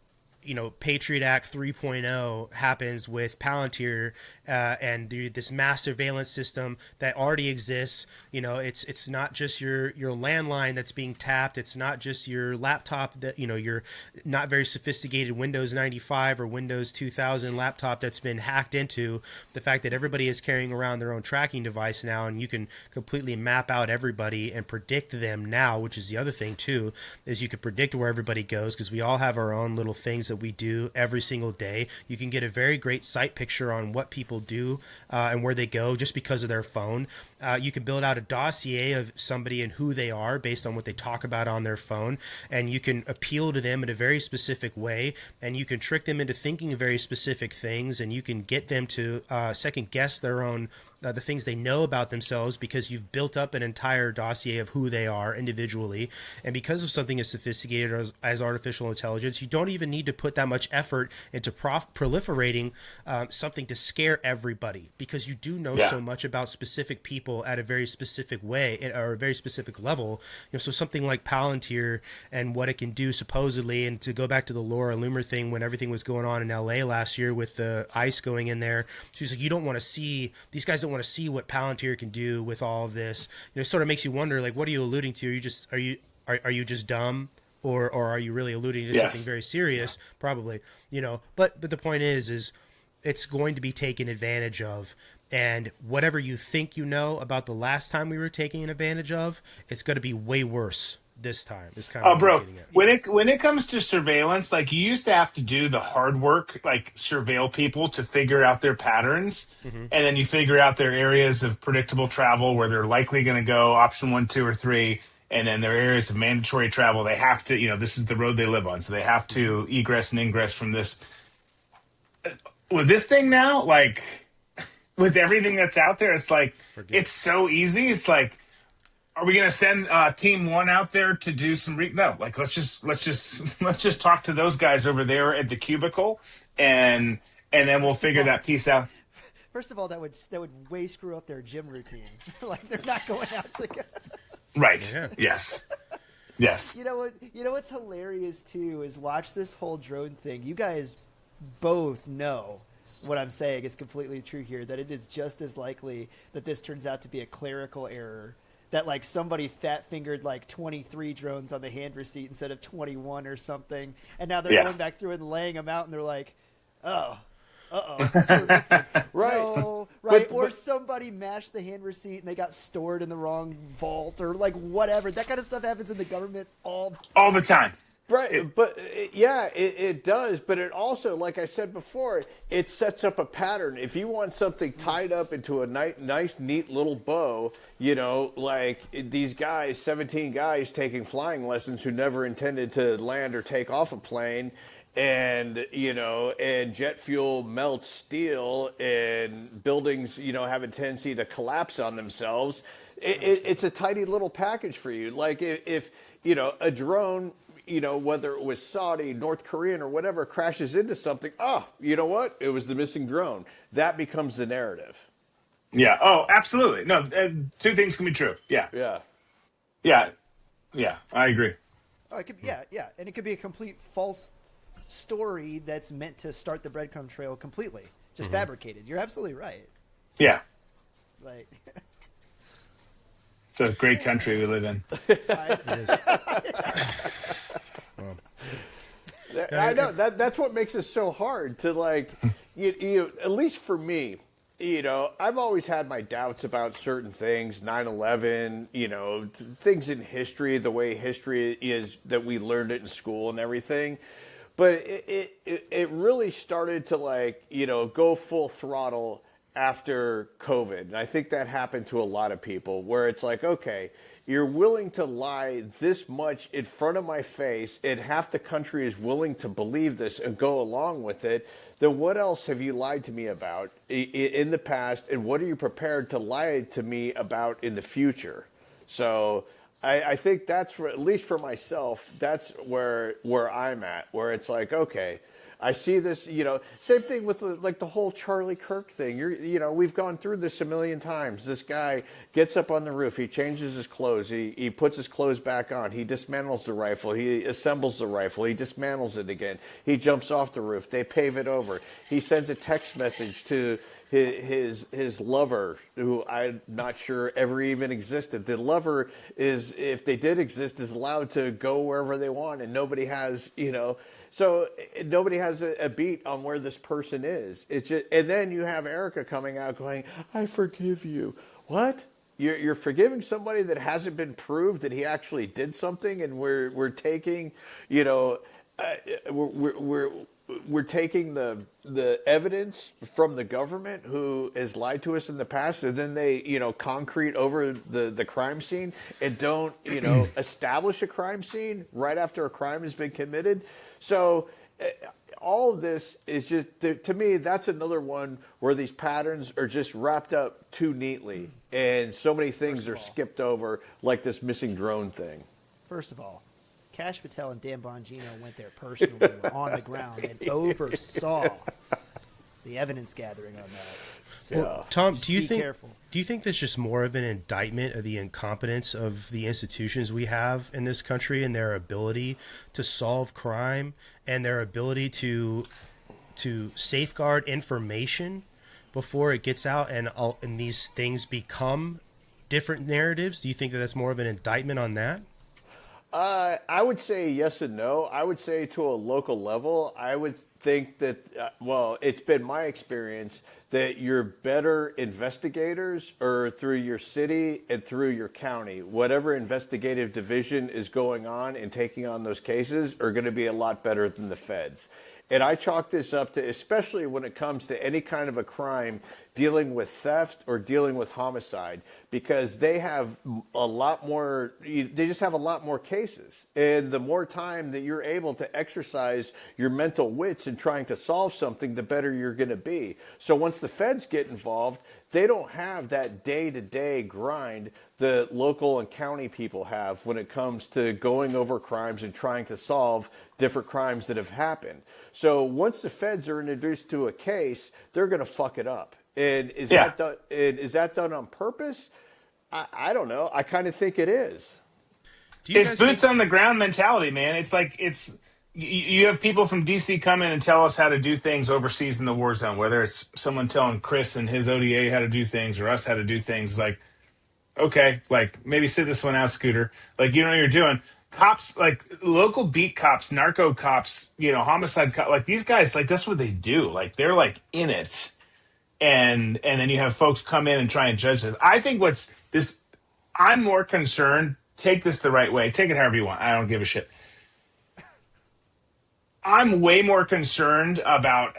Patriot Act 3.0 happens with Palantir and this mass surveillance system that already exists. It's not just your landline that's being tapped. It's not just your laptop that, your not very sophisticated Windows 95 or Windows 2000 laptop that's been hacked into. The fact that everybody is carrying around their own tracking device now, and you can completely map out everybody and predict them now, which is the other thing too, is you can predict where everybody goes, because we all have our own little things that we do every single day. You can get a very great sight picture on what people do and where they go just because of their phone. You can build out a dossier of somebody and who they are based on what they talk about on their phone, and you can appeal to them in a very specific way, and you can trick them into thinking very specific things, and you can get them to second guess their own the things they know about themselves, because you've built up an entire dossier of who they are individually. And because of something as sophisticated as artificial intelligence, you don't even need to put that much effort into proliferating something to scare everybody, because you do know so much about specific people at a very specific way or a very specific level. So something like Palantir and what it can do supposedly, and to go back to the Laura Loomer thing when everything was going on in LA last year with the ICE going in there, she's like, you don't want to see, these guys don't want to see what Palantir can do with all of this. It sort of makes you wonder, like, what are you alluding to? Are you just dumb, or are you really alluding to something very serious? Probably, But the point is it's going to be taken advantage of, and whatever you think about the last time we were taking advantage of, it's going to be way worse this time. Is kind of bro, when it comes to surveillance, like, you used to have to do the hard work, like surveil people to figure out their patterns, and then you figure out their areas of predictable travel where they're likely going to go, option 1, 2, or 3, and then their areas of mandatory travel. They have to, this is the road they live on, so they have to egress and ingress from this. With this thing now, like, with everything that's out there, it's like Forget. it's so easy. It's like, are we going to send team one out there to do some? No, like let's just talk to those guys over there at the cubicle, and then we'll figure that piece out. First of all, that would way screw up their gym routine. Like they're not going out together. Right. Yeah. Yes. Yes. You know what? You know what's hilarious too is watch this whole drone thing. You guys both know what I'm saying is completely true here. That it is just as likely that this turns out to be a clerical error. That like somebody fat fingered like 23 drones on the hand receipt instead of 21 or something, and now they're Yeah. going back through and laying them out, and they're like, oh. Right. No, right. But- or but- somebody mashed the hand receipt and they got stored in the wrong vault or like whatever. That kind of stuff happens in the government all All the time. Right, but it does. But it also, like I said before, it sets up a pattern. If you want something tied up into a nice, neat little bow, you know, like these guys, 17 guys taking flying lessons who never intended to land or take off a plane, and you know, and jet fuel melts steel, and buildings, you know, have a tendency to collapse on themselves. It's a tiny little package for you. Like if you know, a drone, you know, whether it was Saudi, North Korean, or whatever, crashes into something, you know what? It was the missing drone. That becomes the narrative. Yeah. Oh, absolutely. No, two things can be true. Yeah. Yeah. Yeah. Yeah. I agree. Oh, it could, yeah, and it could be a complete false story that's meant to start the breadcrumb trail completely, just fabricated. You're absolutely right. Yeah. Like, It's a great country we live in. I know that's what makes it so hard to like, you at least for me, you know, I've always had my doubts about certain things, 9/11, you know, things in history, the way history is that we learned it in school and everything. But it really started to like, you know, go full throttle after COVID. And I think that happened to a lot of people where it's like, okay, you're willing to lie this much in front of my face, and half the country is willing to believe this and go along with it. Then what else have you lied to me about in the past, and what are you prepared to lie to me about in the future? So I think that's, for, at least for myself, that's where I'm at, where it's like, okay, I see this, you know, same thing with the whole Charlie Kirk thing. You know, we've gone through this a million times. This guy gets up on the roof, he changes his clothes, he puts his clothes back on, he dismantles the rifle, he assembles the rifle, he dismantles it again, he jumps off the roof, they pave it over, he sends a text message to his lover, who I'm not sure ever even existed. The lover is, if they did exist, is allowed to go wherever they want, and nobody has, you know. So nobody has a beat on where this person is. It's just, and then you have Erica coming out going, "I forgive you." What? You're forgiving somebody that hasn't been proved that he actually did something, and we're taking, you know, we're taking the evidence from the government who has lied to us in the past, and then they, you know, concrete over the crime scene and don't, you know, establish a crime scene right after a crime has been committed. So all of this is just, to me, that's another one where these patterns are just wrapped up too neatly, and so many things are skipped over, like this missing drone thing. first of all, Cash Patel and Dan Bongino went there personally, were on the ground, and oversaw the evidence gathering on that. So, Well, Tom, do you be think careful. do you think that's just more of an indictment of the incompetence of the institutions we have in this country and their ability to solve crime and their ability to safeguard information before it gets out and these things become different narratives? Do you think that that's more of an indictment on that? I would say yes and no. I would say to a local level, I would think that, well, it's been my experience that you're better investigators or through your city and through your county. Whatever investigative division is going on and taking on those cases are going to be a lot better than the feds. And I chalk this up to, especially when it comes to any kind of a crime dealing with theft or dealing with homicide, because they have a lot more, they just have a lot more cases. And the more time that you're able to exercise your mental wits in trying to solve something, the better you're going to be. So once the feds get involved, they don't have that day-to-day grind that local and county people have when it comes to going over crimes and trying to solve different crimes that have happened. So once the feds are introduced to a case, they're going to fuck it up. And is that done on purpose? I don't know. I kind of think it is. It's boots on the ground mentality, man. It's like you have people from DC come in and tell us how to do things overseas in the war zone, whether it's someone telling Chris and his ODA how to do things or us how to do things. Like, okay, like maybe sit this one out, Scooter. Like, you know what you're doing. Cops, like local beat cops, narco cops, homicide cops, like these guys, like that's what they do. Like they're like in it. And then you have folks come in and try and judge this. I think I'm more concerned, take this the right way, take it however you want. I don't give a shit. I'm way more concerned about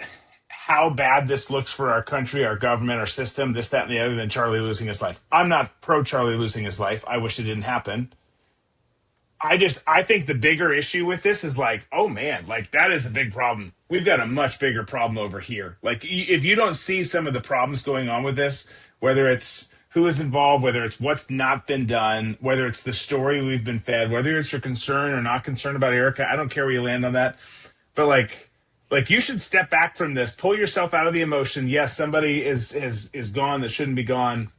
how bad this looks for our country, our government, our system, this, that, and the other than Charlie losing his life. I'm not pro Charlie losing his life. I wish it didn't happen. I think the bigger issue with this is like, oh man, like that is a big problem. We've got a much bigger problem over here. Like if you don't see some of the problems going on with this, whether it's who is involved, whether it's what's not been done, whether it's the story we've been fed, whether it's your concern or not concerned about Erica, I don't care where you land on that. But like you should step back from this, pull yourself out of the emotion. Yes, somebody is gone that shouldn't be gone,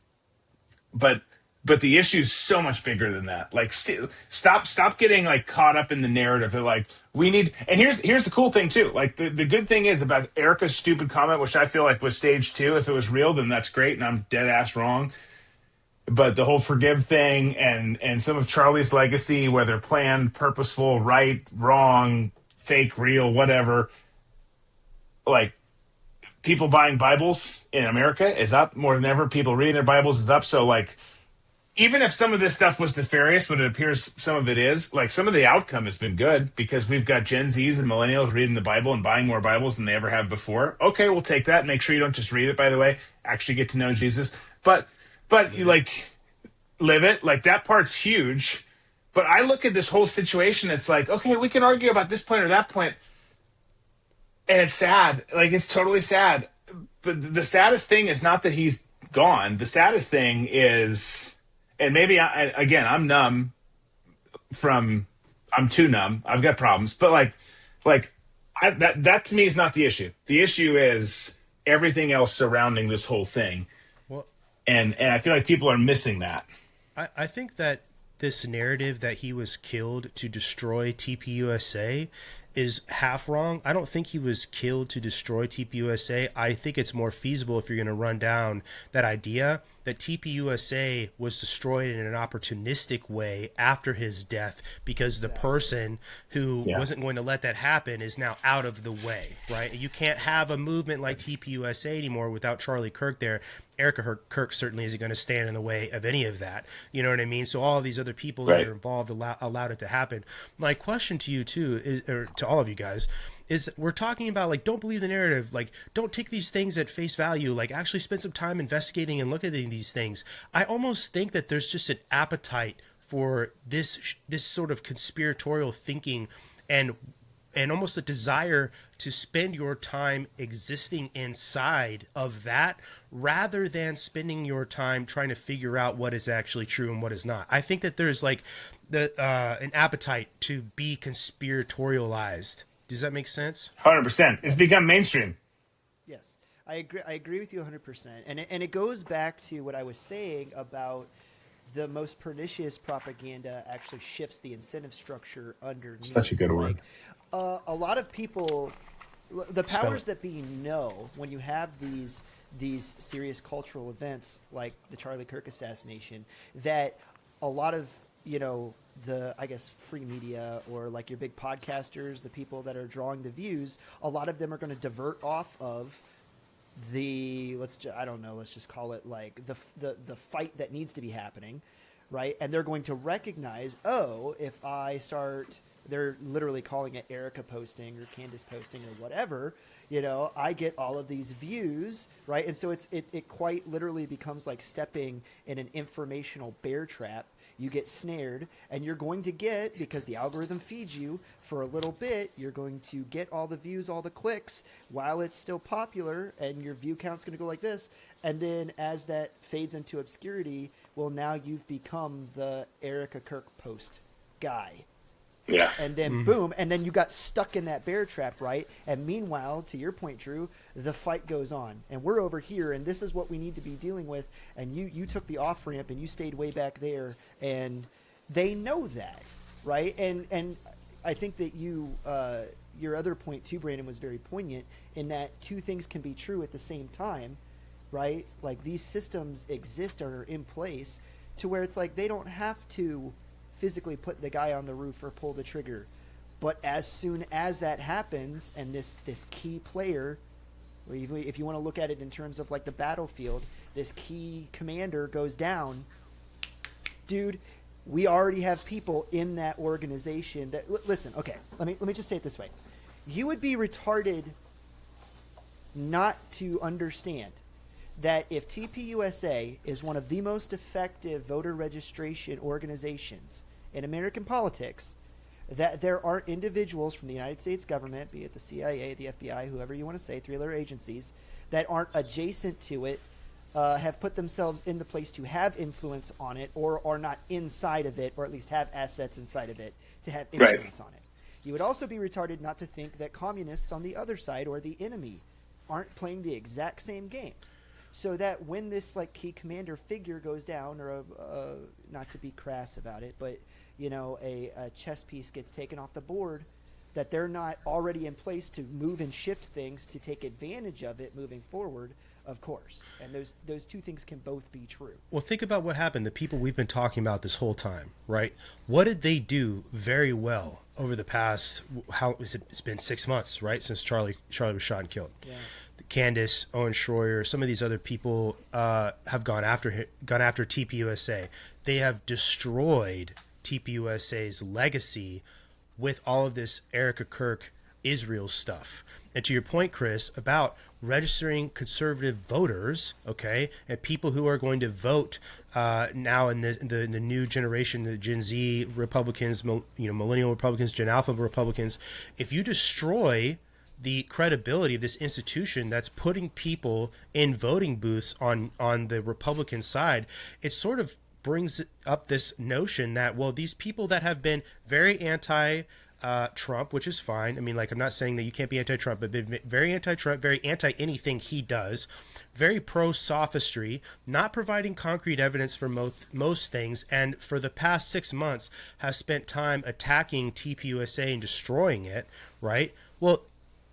but the issue is so much bigger than that. Like, stop getting like caught up in the narrative that like we need. And here's the cool thing too. Like the good thing is about Erica's stupid comment, which I feel like was staged too. If it was real, then that's great, and I'm dead ass wrong. But the whole forgive thing and some of Charlie's legacy, whether planned, purposeful, right, wrong, fake, real, whatever, like people buying Bibles in America is up more than ever. People reading their Bibles is up. So like, even if some of this stuff was nefarious, but it appears some of it is, like some of the outcome has been good because we've got Gen Zs and millennials reading the Bible and buying more Bibles than they ever have before. Okay, we'll take that. Make sure you don't just read it, by the way, actually get to know Jesus. But you like live it. Like that part's huge. But I look at this whole situation. It's like, okay, we can argue about this point or that point. And it's sad. Like it's totally sad. But the saddest thing is not that he's gone. The saddest thing is, and maybe I'm numb I'm too numb. I've got problems, but that to me is not the issue. The issue is everything else surrounding this whole thing. Well, and I feel like people are missing that. I think that this narrative that he was killed to destroy TPUSA is half wrong. I don't think he was killed to destroy TPUSA. I think it's more feasible if you're going to run down that idea that TPUSA was destroyed in an opportunistic way after his death because the person who wasn't going to let that happen is now out of the way, right? You can't have a movement like TPUSA anymore without Charlie Kirk there. Erica Kirk certainly isn't going to stand in the way of any of that. You know what I mean? So all of these other people that are involved allowed it to happen. My question to you too, is, or to all of you guys, is we're talking about like, don't believe the narrative. Like, don't take these things at face value. Like, actually spend some time investigating and look at these things. I almost think that there's just an appetite for this sort of conspiratorial thinking and almost a desire to spend your time existing inside of that rather than spending your time trying to figure out what is actually true and what is not. I think that there's like an appetite to be conspiratorialized. Does that make sense? 100%. It's become mainstream. Yes, I agree with you 100%. And it goes back to what I was saying about the most pernicious propaganda actually shifts the incentive structure underneath. Such a good word. A lot of people, the powers that be know when you have these serious cultural events like the Charlie Kirk assassination, that a lot of, the, I guess, free media or like your big podcasters, the people that are drawing the views, a lot of them are going to divert off of the, let's just call it like the fight that needs to be happening, right? And they're going to recognize, oh, if I start, they're literally calling it Erica posting or Candace posting or whatever, you know, I get all of these views, right? And so it quite literally becomes like stepping in an informational bear trap. You get snared, and you're going to get, because the algorithm feeds you for a little bit, you're going to get all the views, all the clicks while it's still popular, and your view count's going to go like this. And then as that fades into obscurity, well, now you've become the Erica Kirk post guy. Yeah. And then boom, and then you got stuck in that bear trap, right? And meanwhile, to your point, Drew, the fight goes on, and we're over here, and this is what we need to be dealing with. And you took the off ramp, and you stayed way back there, and they know that, right? And I think that your other point too, Brandon, was very poignant in that two things can be true at the same time, right? Like these systems exist or are in place to where it's like they don't have to physically put the guy on the roof or pull the trigger, but as soon as that happens, and this key player, or even if you want to look at it in terms of like the battlefield, this key commander goes down, dude, we already have people in that organization that listen. Okay, let me just say it this way: you would be retarded not to understand that if TPUSA is one of the most effective voter registration organizations in American politics, that there are individuals from the United States government, be it the CIA, the FBI, whoever you want to say, three-letter agencies, that aren't adjacent to it, have put themselves in the place to have influence on it, or are not inside of it, or at least have assets inside of it to have influence on it. You would also be retarded not to think that communists on the other side, or the enemy, aren't playing the exact same game. So that when this like key commander figure goes down, or not to be crass about it, but you know, a chess piece gets taken off the board, that they're not already in place to move and shift things to take advantage of it moving forward, of course. And those two things can both be true. Well, think about what happened. The people we've been talking about this whole time, right? What did they do very well over the past, it's been 6 months, right? Since Charlie was shot and killed. Yeah. Candace, Owen Schroyer, some of these other people have gone after TPUSA. They have destroyed TPUSA's legacy with all of this Erica Kirk Israel stuff. And to your point, Chris, about registering conservative voters, okay, and people who are going to vote now in the new generation, the Gen Z Republicans, millennial Republicans, Gen Alpha Republicans, if you destroy the credibility of this institution that's putting people in voting booths on the Republican side, it sort of brings up this notion that, well, these people that have been very anti-Trump, which is fine. I mean, like, I'm not saying that you can't be anti-Trump, but been very anti-Trump, very anti-anything he does, very pro-sophistry, not providing concrete evidence for most things, and for the past 6 months has spent time attacking TPUSA and destroying it, right? Well,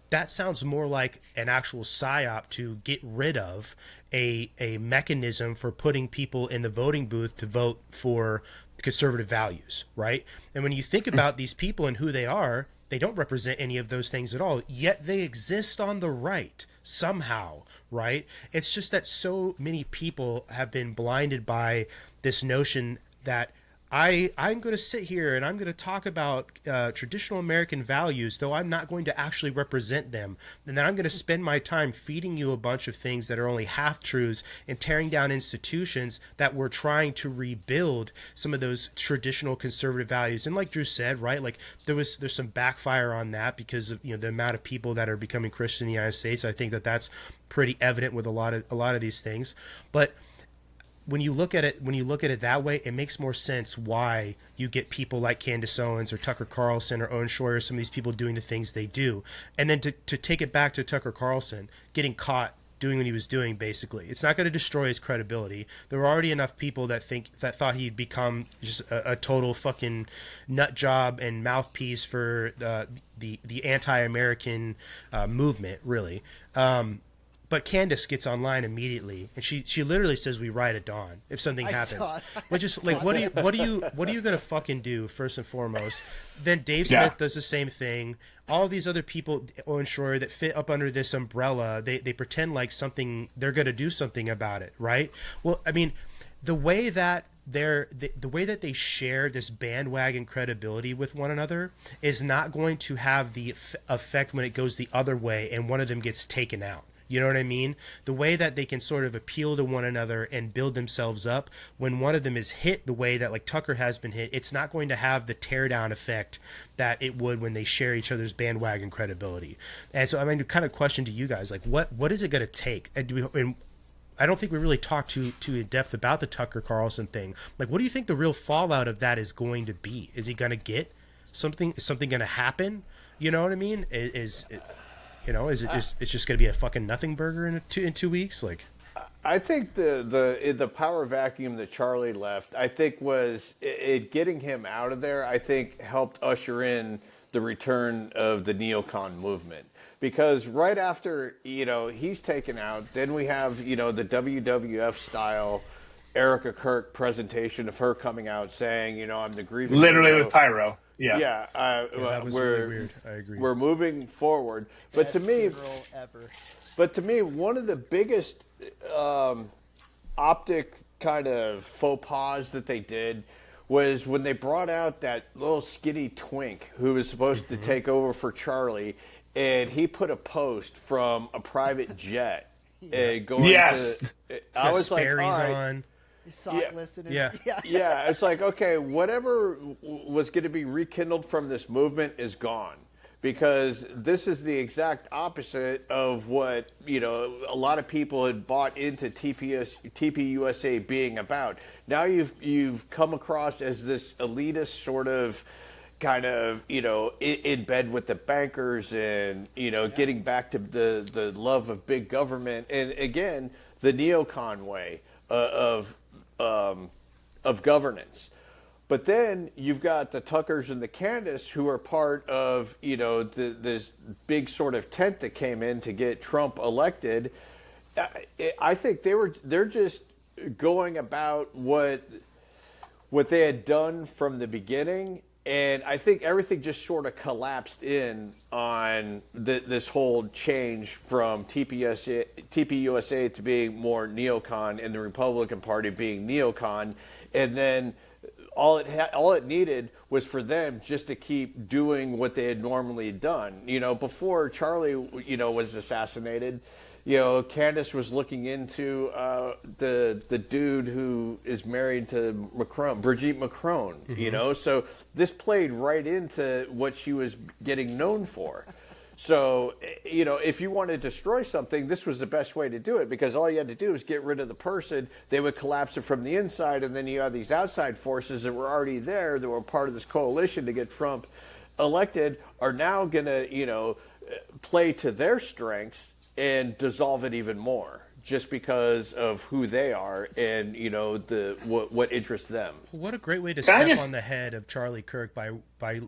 that sounds more like an actual Psy-Op to get rid of a mechanism for putting people in the voting booth to vote for conservative values, right? And when you think about these people and who they are, they don't represent any of those things at all, yet they exist on the right somehow, right? It's just that so many people have been blinded by this notion that I'm going to sit here and I'm going to talk about traditional American values, though I'm not going to actually represent them. And then I'm going to spend my time feeding you a bunch of things that are only half-truths and tearing down institutions that we're trying to rebuild some of those traditional conservative values. And like Drew said, right, like there's some backfire on that because of the amount of people that are becoming Christian in the United States. I think that's pretty evident with a lot of these things. But when you look at it that way, it makes more sense why you get people like Candace Owens or Tucker Carlson or Owen Schroyer, some of these people doing the things they do. And then to take it back to Tucker Carlson getting caught doing what he was doing, basically, it's not going to destroy his credibility. There were already enough people that thought he'd become just a total fucking nut job and mouthpiece for the anti-American movement, really. But Candace gets online immediately, and she literally says, "We ride at dawn if something happens." Which is like, what are you gonna fucking do first and foremost? Then Dave Smith does the same thing. All these other people, Owen Schroyer, that fit up under this umbrella, they pretend like they're gonna do something about it, right? Well, I mean, the way that the way that they share this bandwagon credibility with one another is not going to have the effect when it goes the other way and one of them gets taken out. You know what I mean? The way that they can sort of appeal to one another and build themselves up, when one of them is hit the way that like Tucker has been hit, it's not going to have the teardown effect that it would when they share each other's bandwagon credibility. And so I mean, kind of question to you guys, like what is it going to take? And I don't think we really talked too in depth about the Tucker Carlson thing. Like, what do you think the real fallout of that is going to be? Is he going to get something? Is something going to happen? You know what I mean? Is it just it's just going to be a fucking nothing burger in 2 weeks? Like, I think the power vacuum that Charlie left, I think was it getting him out of there. I think helped usher in the return of the neocon movement. Because right after, he's taken out, then we have, the WWF style Erica Kirk presentation of her coming out saying, I'm the grieving. Literally with pyro. Yeah. Yeah. That was really weird. I agree. We're moving forward. Best funeral ever. But to me, one of the biggest optic kind of faux pas that they did was when they brought out that little skinny twink who was supposed to take over for Charlie. And he put a post from a private jet going yes. to... I was like, all right. On. Sockless and yeah. Yeah, it's like, okay, whatever was going to be rekindled from this movement is gone. Because this is the exact opposite of what, a lot of people had bought into TPUSA being about. Now you've come across as this elitist sort of... kind of, in bed with the bankers and, getting back to the love of big government. And again, the neocon way of governance. But then you've got the Tuckers and the Candace who are part of, this big sort of tent that came in to get Trump elected. I think they're just going about what they had done from the beginning. And I think everything just sort of collapsed in on this whole change from TPUSA to being more neocon and the Republican Party being neocon. And then all it needed was for them just to keep doing what they had normally done. Before Charlie, was assassinated, Candace was looking into the dude who is married to Brigitte Macron, So this played right into what she was getting known for. So, if you want to destroy something, this was the best way to do it because all you had to do was get rid of the person. They would collapse it from the inside, and then you have these outside forces that were already there that were part of this coalition to get Trump elected are now going to, play to their strengths and dissolve it even more just because of who they are and, what interests them. What a great way to step on the head of Charlie Kirk by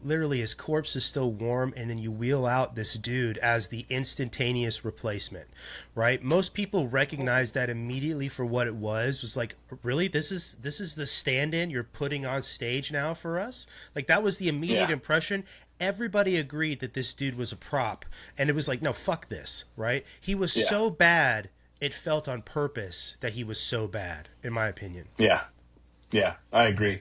literally his corpse is still warm and then you wheel out this dude as the instantaneous replacement, right? Most people recognize that immediately for what it was like, really? This is the stand-in you're putting on stage now for us? Like that was the immediate impression. Everybody agreed that this dude was a prop and it was like, no, fuck this, right? He was so bad. It felt on purpose that he was so bad, in my opinion. Yeah, I agree.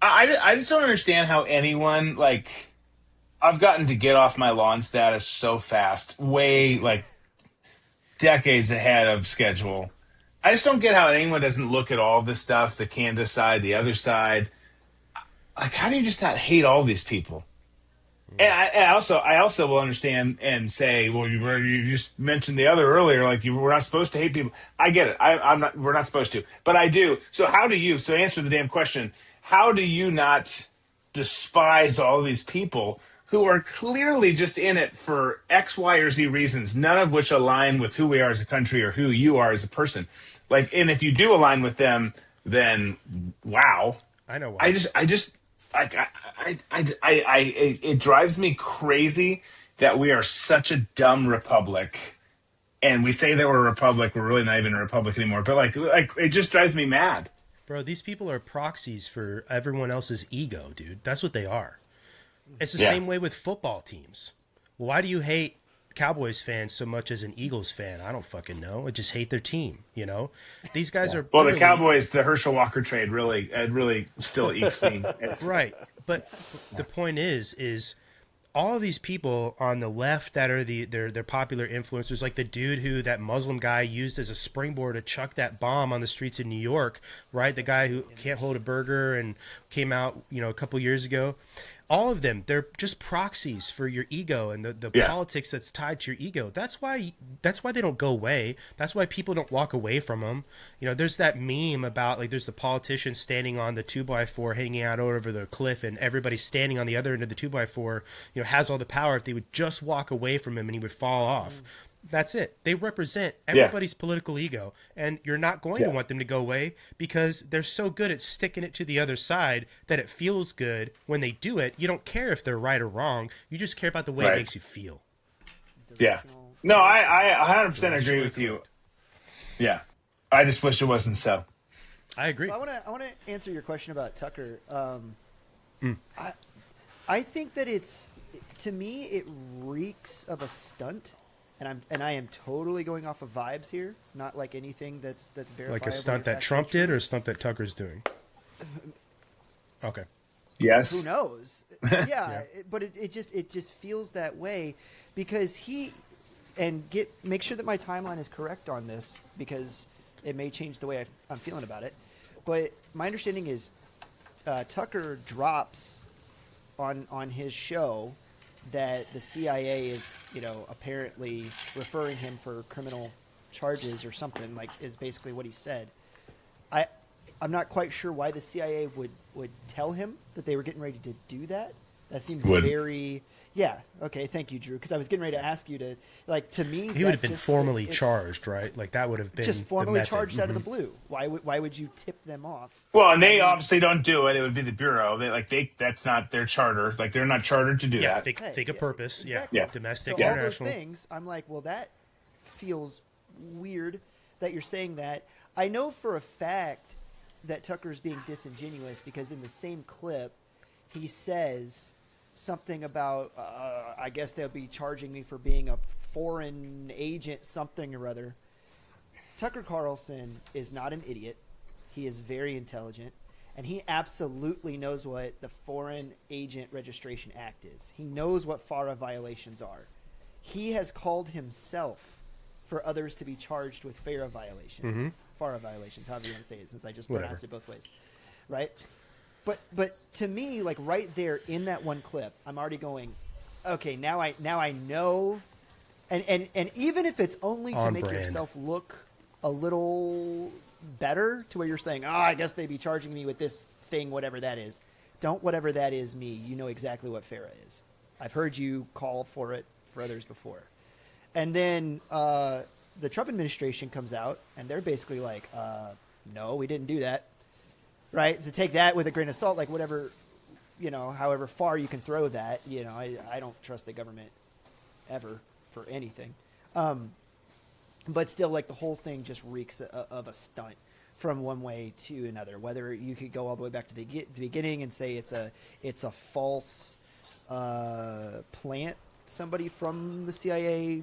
I just don't understand how anyone, I've gotten to get off my lawn status so fast, way, decades ahead of schedule. I just don't get how anyone doesn't look at all this stuff, the Candace side, the other side. How do you just not hate all these people? And I also will understand and say, well, you just mentioned the other earlier, we're not supposed to hate people. I get it. I'm not. We're not supposed to, but I do. So how do you? So answer the damn question. How do you not despise all these people who are clearly just in it for X, Y, or Z reasons, none of which align with who we are as a country or who you are as a person? And if you do align with them, then wow. I know why. It drives me crazy that we are such a dumb republic, and we say that we're a republic. We're really not even a republic anymore. But it just drives me mad. Bro, these people are proxies for everyone else's ego, dude. That's what they are. It's the same way with football teams. Why do you hate Cowboys fan so much as an Eagles fan. I don't fucking know. I just hate their team. You know, these guys are Well, the literally- Cowboys, the Herschel Walker trade really still ekes me. It's- right. But the point is all of these people on the left that are they're popular influencers, like the dude who that Muslim guy used as a springboard to chuck that bomb on the streets of New York, right? The guy who can't hold a burger and came out, a couple years ago. All of them, they're just proxies for your ego and the politics that's tied to your ego. That's why they don't go away. That's why people don't walk away from them. There's that meme about like there's the politician standing on the 2x4 hanging out over the cliff, and everybody standing on the other end of the 2x4, has all the power. If they would just walk away from him and he would fall off. That's it. They represent everybody's political ego, and you're not going to want them to go away because they're so good at sticking it to the other side that it feels good when they do it. You don't care if they're right or wrong. You just care about the way it makes you feel. Yeah. No, I 100% agree with you. Yeah. I just wish it wasn't so. I agree. I want to answer your question about Tucker. I think that to me it reeks of a stunt. And I am totally going off of vibes here, not like anything that's verifiable. Like a stunt that Trump did or a stunt that Tucker's doing? Okay. Yes. Who knows? Yeah. But it just feels that way because make sure that my timeline is correct on this because it may change the way I'm feeling about it. But my understanding is Tucker drops on his show that the CIA is, apparently referring him for criminal charges or something, like is basically what he said. I'm not quite sure why the CIA would tell him that they were getting ready to do that. That seems very... Yeah, okay, thank you, Drew, because I was getting ready to ask you to, to me... He would have been formally charged, right? Like, that would have been just formally the charged out of the blue. Why would you tip them off? Well, and they obviously don't do it. It would be the Bureau. That's not their charter. Like, they're not chartered to do that. Think a purpose. Exactly. Yeah. Domestic, so international. All those things, I'm like, well, that feels weird that you're saying that. I know for a fact that Tucker's being disingenuous because in the same clip, he says something about, I guess they'll be charging me for being a foreign agent, something or other. Tucker Carlson is not an idiot. He is very intelligent, and he absolutely knows what the Foreign Agent Registration Act is. He knows what FARA violations are. He has called himself for others to be charged with FARA violations. FARA violations, however you want to say it, since I just pronounced it both ways. Right? But to me, like right there in that one clip, I'm already going, okay, now I know, and even if it's only to make yourself look a little better, to where you're saying, I guess they'd be charging me with this thing, whatever that is. Don't whatever that is me. You know exactly what FARA is. I've heard you call for it for others before. And then the Trump administration comes out, and they're basically like, no, we didn't do that. Right? So take that with a grain of salt, like whatever, however far you can throw that. I don't trust the government ever for anything. But still, like the whole thing just reeks of a stunt from one way to another. Whether you could go all the way back to the beginning and say it's a false plant, somebody from the CIA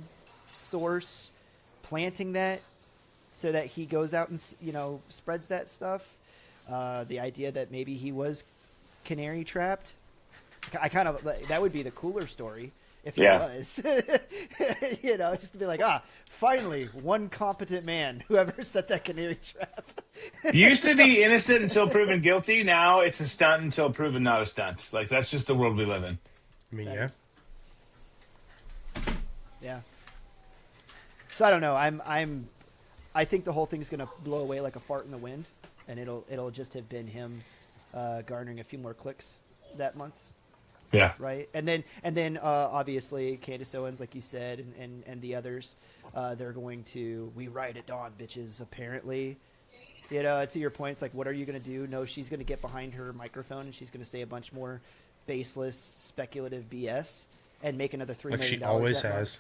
source planting that so that he goes out and spreads that stuff. The idea that maybe he was canary trapped. I kind of that would be the cooler story if he was. Just to be like, finally one competent man who ever set that canary trap. Used to be innocent until proven guilty. Now it's a stunt until proven not a stunt. Like that's just the world we live in. I mean, yeah. So I don't know. I think the whole thing's gonna blow away like a fart in the wind, and it'll just have been him garnering a few more clicks that month. Yeah. Right. And then obviously Candace Owens, like you said, and the others, they're going to we ride at dawn, bitches. Apparently, to your point, it's like, what are you going to do? No, she's going to get behind her microphone and she's going to say a bunch more baseless, speculative BS and make another $3 million. Like she always has. Month.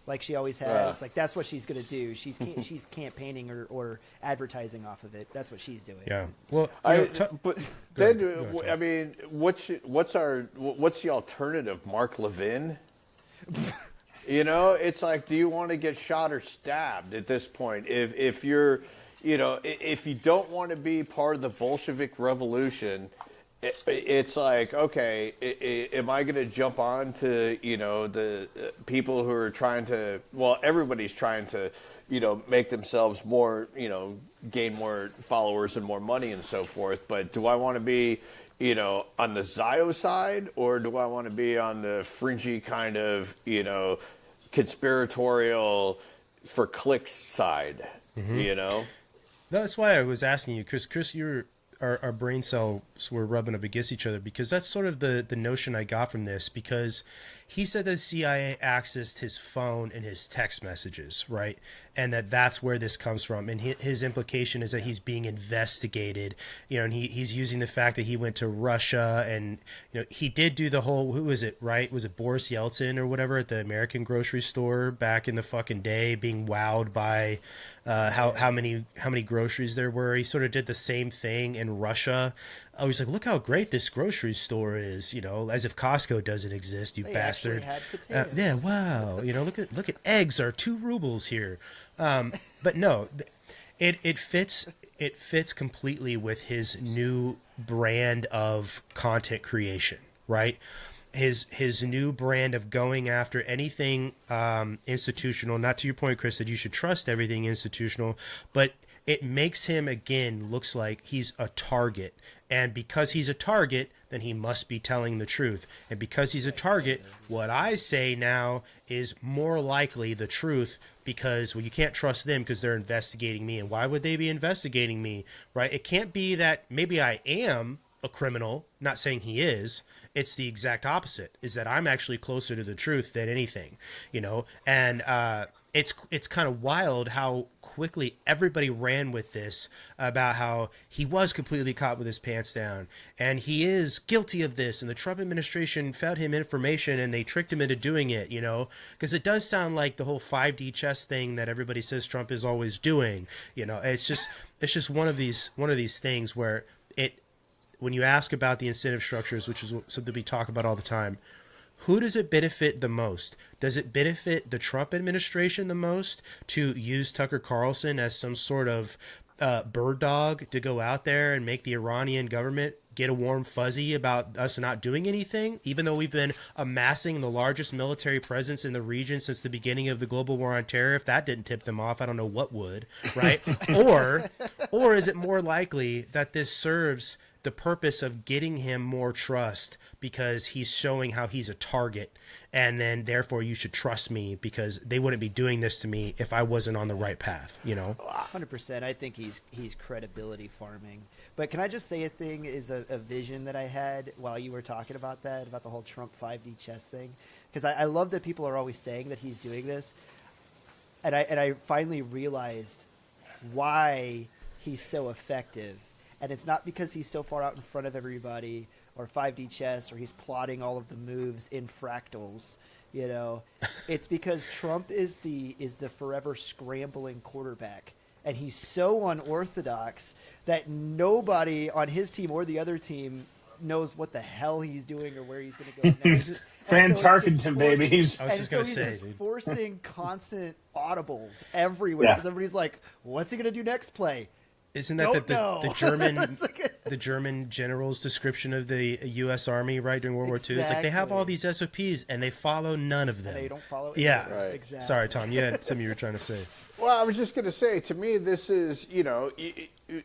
Like she always has. Like that's what she's going to do. She's campaigning or advertising off of it. That's what she's doing. Yeah. Well, but then I mean, what's the alternative? Mark Levin? You know, it's like, do you want to get shot or stabbed at this point? If you're, you know, if you don't want to be part of the Bolshevik Revolution, it's like, okay, am I going to jump on to, you know, the people who are trying to, well, everybody's trying to, you know, make themselves more, you know, gain more followers and more money and so forth. But do I want to be, you know, on the Zio side, or do I want to be on the fringy kind of, you know, conspiratorial for clicks side, you know? That's why I was asking you, Chris. Our brain cells were rubbing up against each other, because that's sort of the notion I got from this, because he said that the CIA accessed his phone and his text messages, right? And that's where this comes from. And his implication is that he's being investigated, you know, and he's using the fact that he went to Russia, and, you know, he did do the whole, who was it, right? Was it Boris Yeltsin or whatever at the American grocery store back in the fucking day, being wowed by how many groceries there were? He sort of did the same thing in Russia. I was like, look how great this grocery store is, you know, as if Costco doesn't exist, you bastard. Had potatoes. Yeah, wow. You know, look at eggs are 2 rubles here. But no, it fits completely with his new brand of content creation, right? His new brand of going after anything institutional. Not to your point, Chris, that you should trust everything institutional, but it makes him, again, looks like he's a target. And because he's a target, then he must be telling the truth. And because he's a target, what I say now is more likely the truth, because, well, you can't trust them because they're investigating me. And why would they be investigating me, right? It can't be that maybe I am a criminal, not saying he is. It's the exact opposite, is that I'm actually closer to the truth than anything, you know? And it's kind of wild how quickly everybody ran with this about how he was completely caught with his pants down and he is guilty of this, and the Trump administration fed him information and they tricked him into doing it, you know, because it does sound like the whole 5D chess thing that everybody says Trump is always doing, you know. It's just one of these things where when you ask about the incentive structures, which is something we talk about all the time, who does it benefit the most? Does it benefit the Trump administration the most to use Tucker Carlson as some sort of bird dog to go out there and make the Iranian government get a warm fuzzy about us not doing anything, even though we've been amassing the largest military presence in the region since the beginning of the global war on terror? If that didn't tip them off, I don't know what would, right? or is it more likely that this serves the purpose of getting him more trust because he's showing how he's a target, and then therefore you should trust me because they wouldn't be doing this to me if I wasn't on the right path, you know? 100%. I think he's credibility farming. But can I just say a thing is a vision that I had while you were talking about that, about the whole Trump 5D chess thing? Because I love that people are always saying that he's doing this. And I finally realized why he's so effective. And it's not because he's so far out in front of everybody or 5D chess or he's plotting all of the moves in fractals, you know. It's because Trump is the forever scrambling quarterback. And he's so unorthodox that nobody on his team or the other team knows what the hell he's doing or where he's going to go next. He's Fran Tarkenton, baby. He's just forcing constant audibles everywhere because everybody's like, what's he going to do next play? Isn't that the German general's description of the U.S. Army, right, during World War II? It's like they have all these SOPs and they follow none of them. And they don't follow it. Yeah. Right. Exactly. Sorry, Tom. You had something you were trying to say. Well, I was just going to say, to me, this is, you know,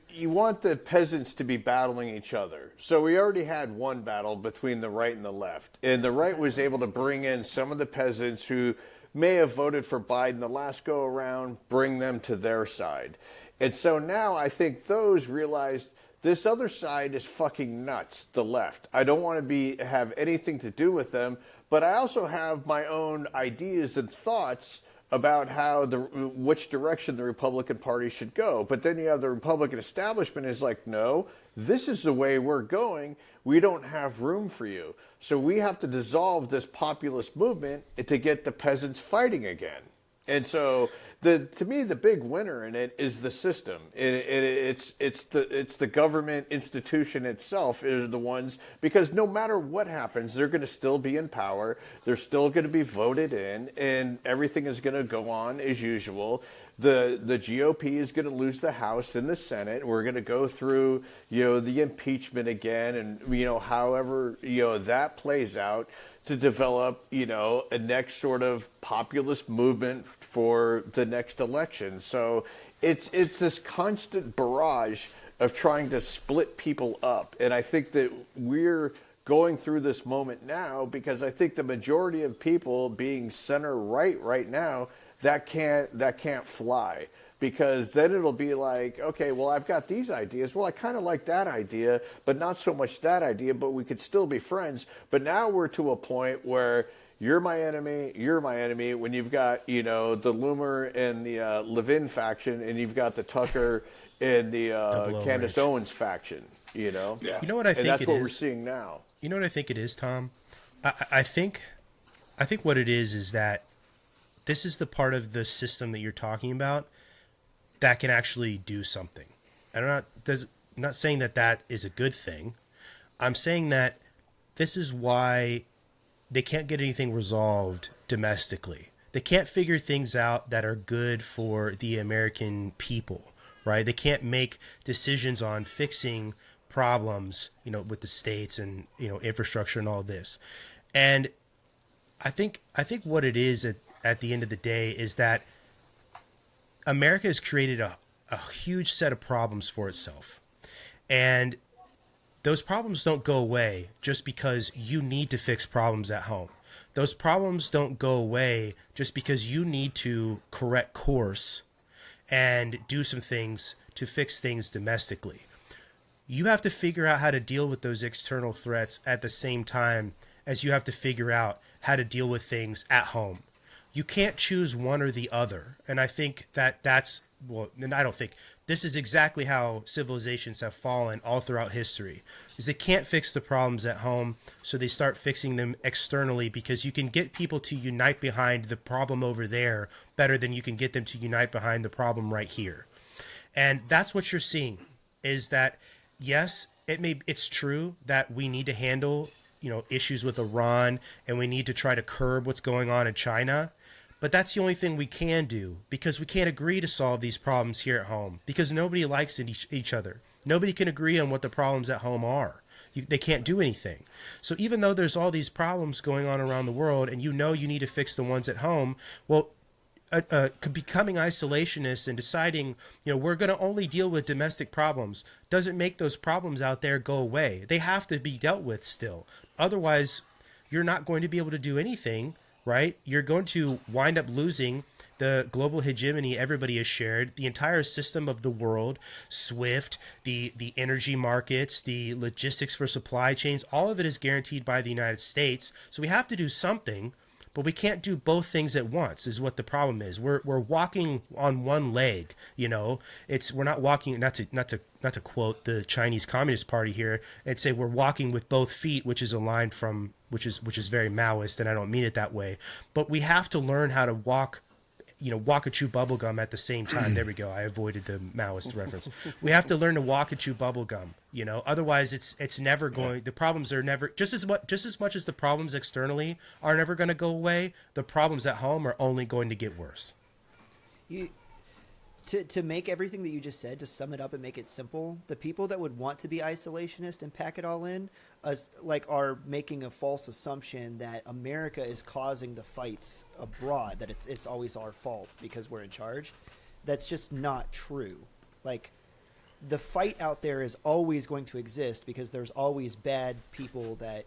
you want the peasants to be battling each other. So we already had one battle between the right and the left. And the right was able to bring in some of the peasants who may have voted for Biden the last go around, bring them to their side. And so now I think those realized this other side is fucking nuts, the left. I don't want to have anything to do with them, but I also have my own ideas and thoughts about which direction the Republican Party should go. But then you have the Republican establishment is like, no, this is the way we're going. We don't have room for you. So we have to dissolve this populist movement to get the peasants fighting again. And so to me, the big winner in it is the system. It's the government institution itself is the ones, because no matter what happens, they're going to still be in power. They're still going to be voted in, and everything is going to go on as usual. The GOP is going to lose the House and the Senate. We're going to go through, the impeachment again, and however that plays out, to develop, a next sort of populist movement for the next election. So it's this constant barrage of trying to split people up. And I think that we're going through this moment now because I think the majority of people being center right now, that can't fly. Because then it'll be like, okay, well, I've got these ideas. Well, I kind of like that idea, but not so much that idea, but we could still be friends. But now we're to a point where you're my enemy, when you've got, the Loomer and the Levin faction, and you've got the Tucker and the Candace Owens faction, Yeah. You know what I think and that's it what is? we're seeing now. You know what I think it is, Tom? I think what it is that this is the part of the system that you're talking about that can actually do something. I'm not saying that is a good thing. I'm saying that this is why they can't get anything resolved domestically. They can't figure things out that are good for the American people, right? They can't make decisions on fixing problems, with the states and, infrastructure and all this. And I think what it is at the end of the day is that America has created a huge set of problems for itself. And those problems don't go away just because you need to fix problems at home. Those problems don't go away just because you need to correct course and do some things to fix things domestically. You have to figure out how to deal with those external threats at the same time as you have to figure out how to deal with things at home. You can't choose one or the other. And I think and I don't think, this is exactly how civilizations have fallen all throughout history, is they can't fix the problems at home, so they start fixing them externally, because you can get people to unite behind the problem over there better than you can get them to unite behind the problem right here. And that's what you're seeing, is that, yes, it's true that we need to handle, issues with Iran, and we need to try to curb what's going on in China. But that's the only thing we can do, because we can't agree to solve these problems here at home, because nobody likes each other. Nobody can agree on what the problems at home are. They can't do anything. So even though there's all these problems going on around the world, and you need to fix the ones at home, well, becoming isolationist and deciding, we're going to only deal with domestic problems doesn't make those problems out there go away. They have to be dealt with still. Otherwise, you're not going to be able to do anything. Right? You're going to wind up losing the global hegemony everybody has shared, the entire system of the world, SWIFT, the energy markets, the logistics for supply chains, all of it is guaranteed by the United States. So we have to do something, but we can't do both things at once, is what the problem is. We're walking on one leg, we're not walking, not to quote the Chinese Communist Party here, and say we're walking with both feet, which is a line from which is very Maoist, and I don't mean it that way. But we have to learn how to walk and chew bubblegum at the same time. There we go. I avoided the Maoist reference. We have to learn to walk and chew bubblegum, otherwise it's never going, the problems are never, just as much as the problems externally are never going to go away, the problems at home are only going to get worse. To make everything that you just said, to sum it up and make it simple, the people that would want to be isolationist and pack it all in, are making a false assumption that America is causing the fights abroad, that it's always our fault because we're in charge. That's just not true. The fight out there is always going to exist because there's always bad people that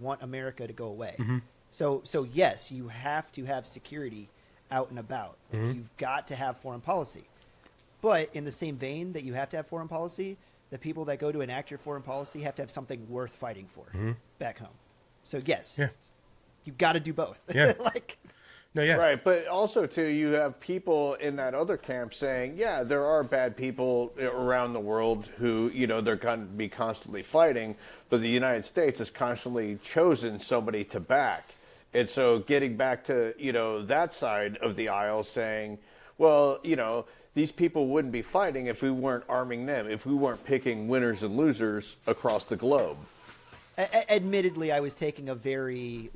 want America to go away. Mm-hmm. So yes, you have to have security out and about. Mm-hmm. You've got to have foreign policy. But in the same vein that you have to have foreign policy, the people that go to enact your foreign policy have to have something worth fighting for back home. So yes, you've got to do both. Yeah. No, yeah. Right, but also, too, you have people in that other camp saying, yeah, there are bad people around the world who, they're going to be constantly fighting, but the United States has constantly chosen somebody to back. And so getting back to, that side of the aisle saying, well, these people wouldn't be fighting if we weren't arming them, if we weren't picking winners and losers across the globe. Admittedly, I was taking a very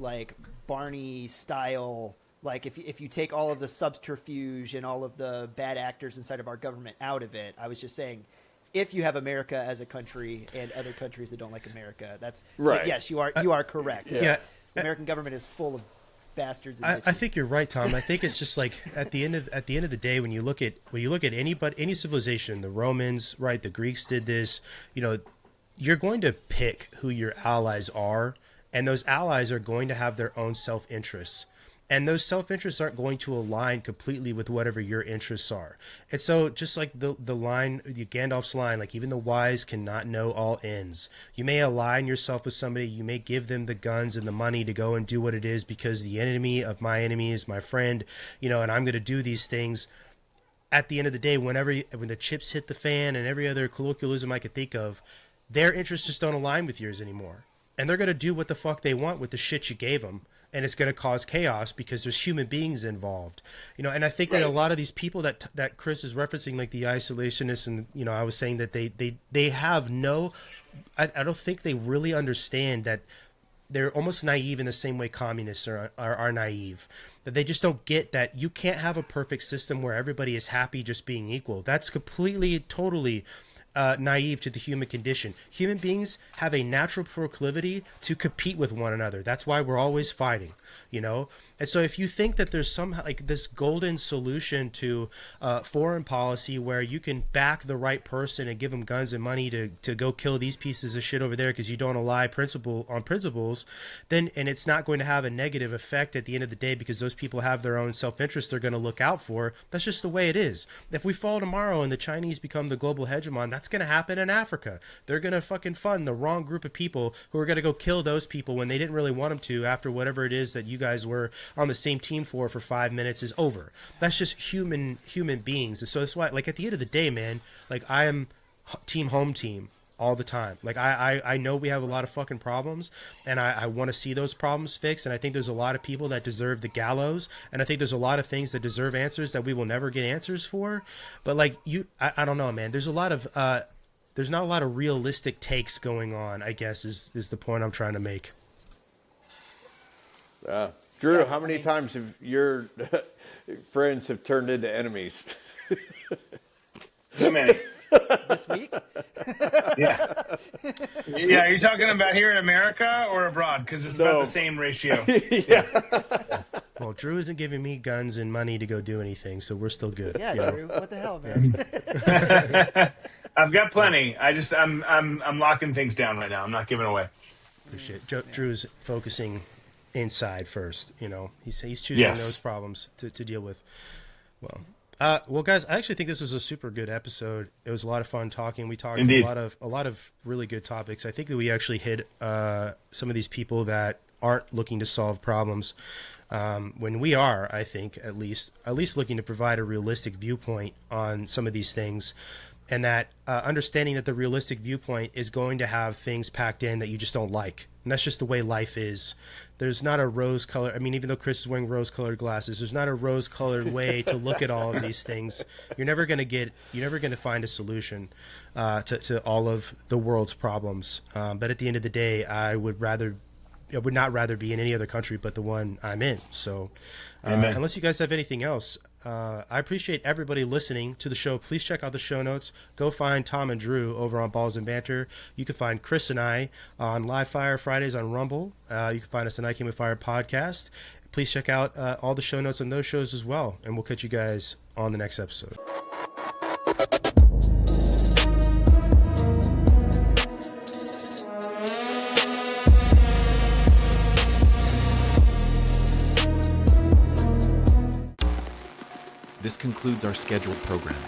Barney style. If you take all of the subterfuge and all of the bad actors inside of our government out of it, I was just saying, if you have America as a country and other countries that don't like America, that's right. Yes, you are correct. Yeah. The American government is full of bastards. And I think you're right, Tom. I think it's just at the end of the day, when you look at any civilization, the Romans, right, the Greeks did this. You're going to pick who your allies are, and those allies are going to have their own self-interests. And those self-interests aren't going to align completely with whatever your interests are. And so just like the line, Gandalf's line, even the wise cannot know all ends. You may align yourself with somebody, you may give them the guns and the money to go and do what it is because the enemy of my enemy is my friend, and I'm going to do these things. At the end of the day, when the chips hit the fan and every other colloquialism I could think of, their interests just don't align with yours anymore. And they're going to do what the fuck they want with the shit you gave them. And it's going to cause chaos because there's human beings involved, and I think that a lot of these people that Chris is referencing, like the isolationists, and I was saying that they have I don't think they really understand that they're almost naive in the same way communists are naive, that they just don't get that you can't have a perfect system where everybody is happy just being equal. That's completely, totally naive to the human condition. Human beings have a natural proclivity to compete with one another. That's why we're always fighting, And so if you think that there's somehow this golden solution to foreign policy where you can back the right person and give them guns and money to go kill these pieces of shit over there because you don't ally on principles, then and it's not going to have a negative effect at the end of the day because those people have their own self-interest they're going to look out for. That's just the way it is. If we fall tomorrow and the Chinese become the global hegemon, that's going to happen in Africa. They're going to fucking fund the wrong group of people who are going to go kill those people when they didn't really want them to after whatever it is that you guys were on the same team for 5 minutes is over. That's just human beings. And so that's why, at the end of the day, man, I am home team all the time. I know we have a lot of fucking problems, and I want to see those problems fixed, and I think there's a lot of people that deserve the gallows, and I think there's a lot of things that deserve answers that we will never get answers for. But I don't know, man. There's not a lot of realistic takes going on, I guess, is the point I'm trying to make. Drew, how many times have your friends have turned into enemies? Too many. This week? Yeah. Yeah, are you talking about here in America or abroad? Because it's about the same ratio. Yeah. Well, Drew isn't giving me guns and money to go do anything, so we're still good. Yeah, Drew. What the hell, man? I've got plenty. I'm locking things down right now. I'm not giving away. Appreciate it. Drew's focusing inside first. He's choosing those problems to deal with. Well, guys, I actually think this was a super good episode. It was a lot of fun talking. We talked Indeed. a lot of really good topics. I think that we actually hit some of these people that aren't looking to solve problems when we are, I think, at least looking to provide a realistic viewpoint on some of these things. And that understanding that the realistic viewpoint is going to have things packed in that you just don't like. And that's just the way life is. There's not a rose-colored... even though Chris is wearing rose-colored glasses, there's not a rose-colored way to look at all of these things. You're never going to find a solution to all of the world's problems. But at the end of the day, I would not rather be in any other country but the one I'm in. So unless you guys have anything else... I appreciate everybody listening to the show. Please check out the show notes. Go find Tom and Drew over on Balls and Banter. You can find Chris and I on Live Fire Fridays on Rumble. You can find us on I Came With Fire podcast. Please check out all the show notes on those shows as well. And we'll catch you guys on the next episode. This concludes our scheduled programming.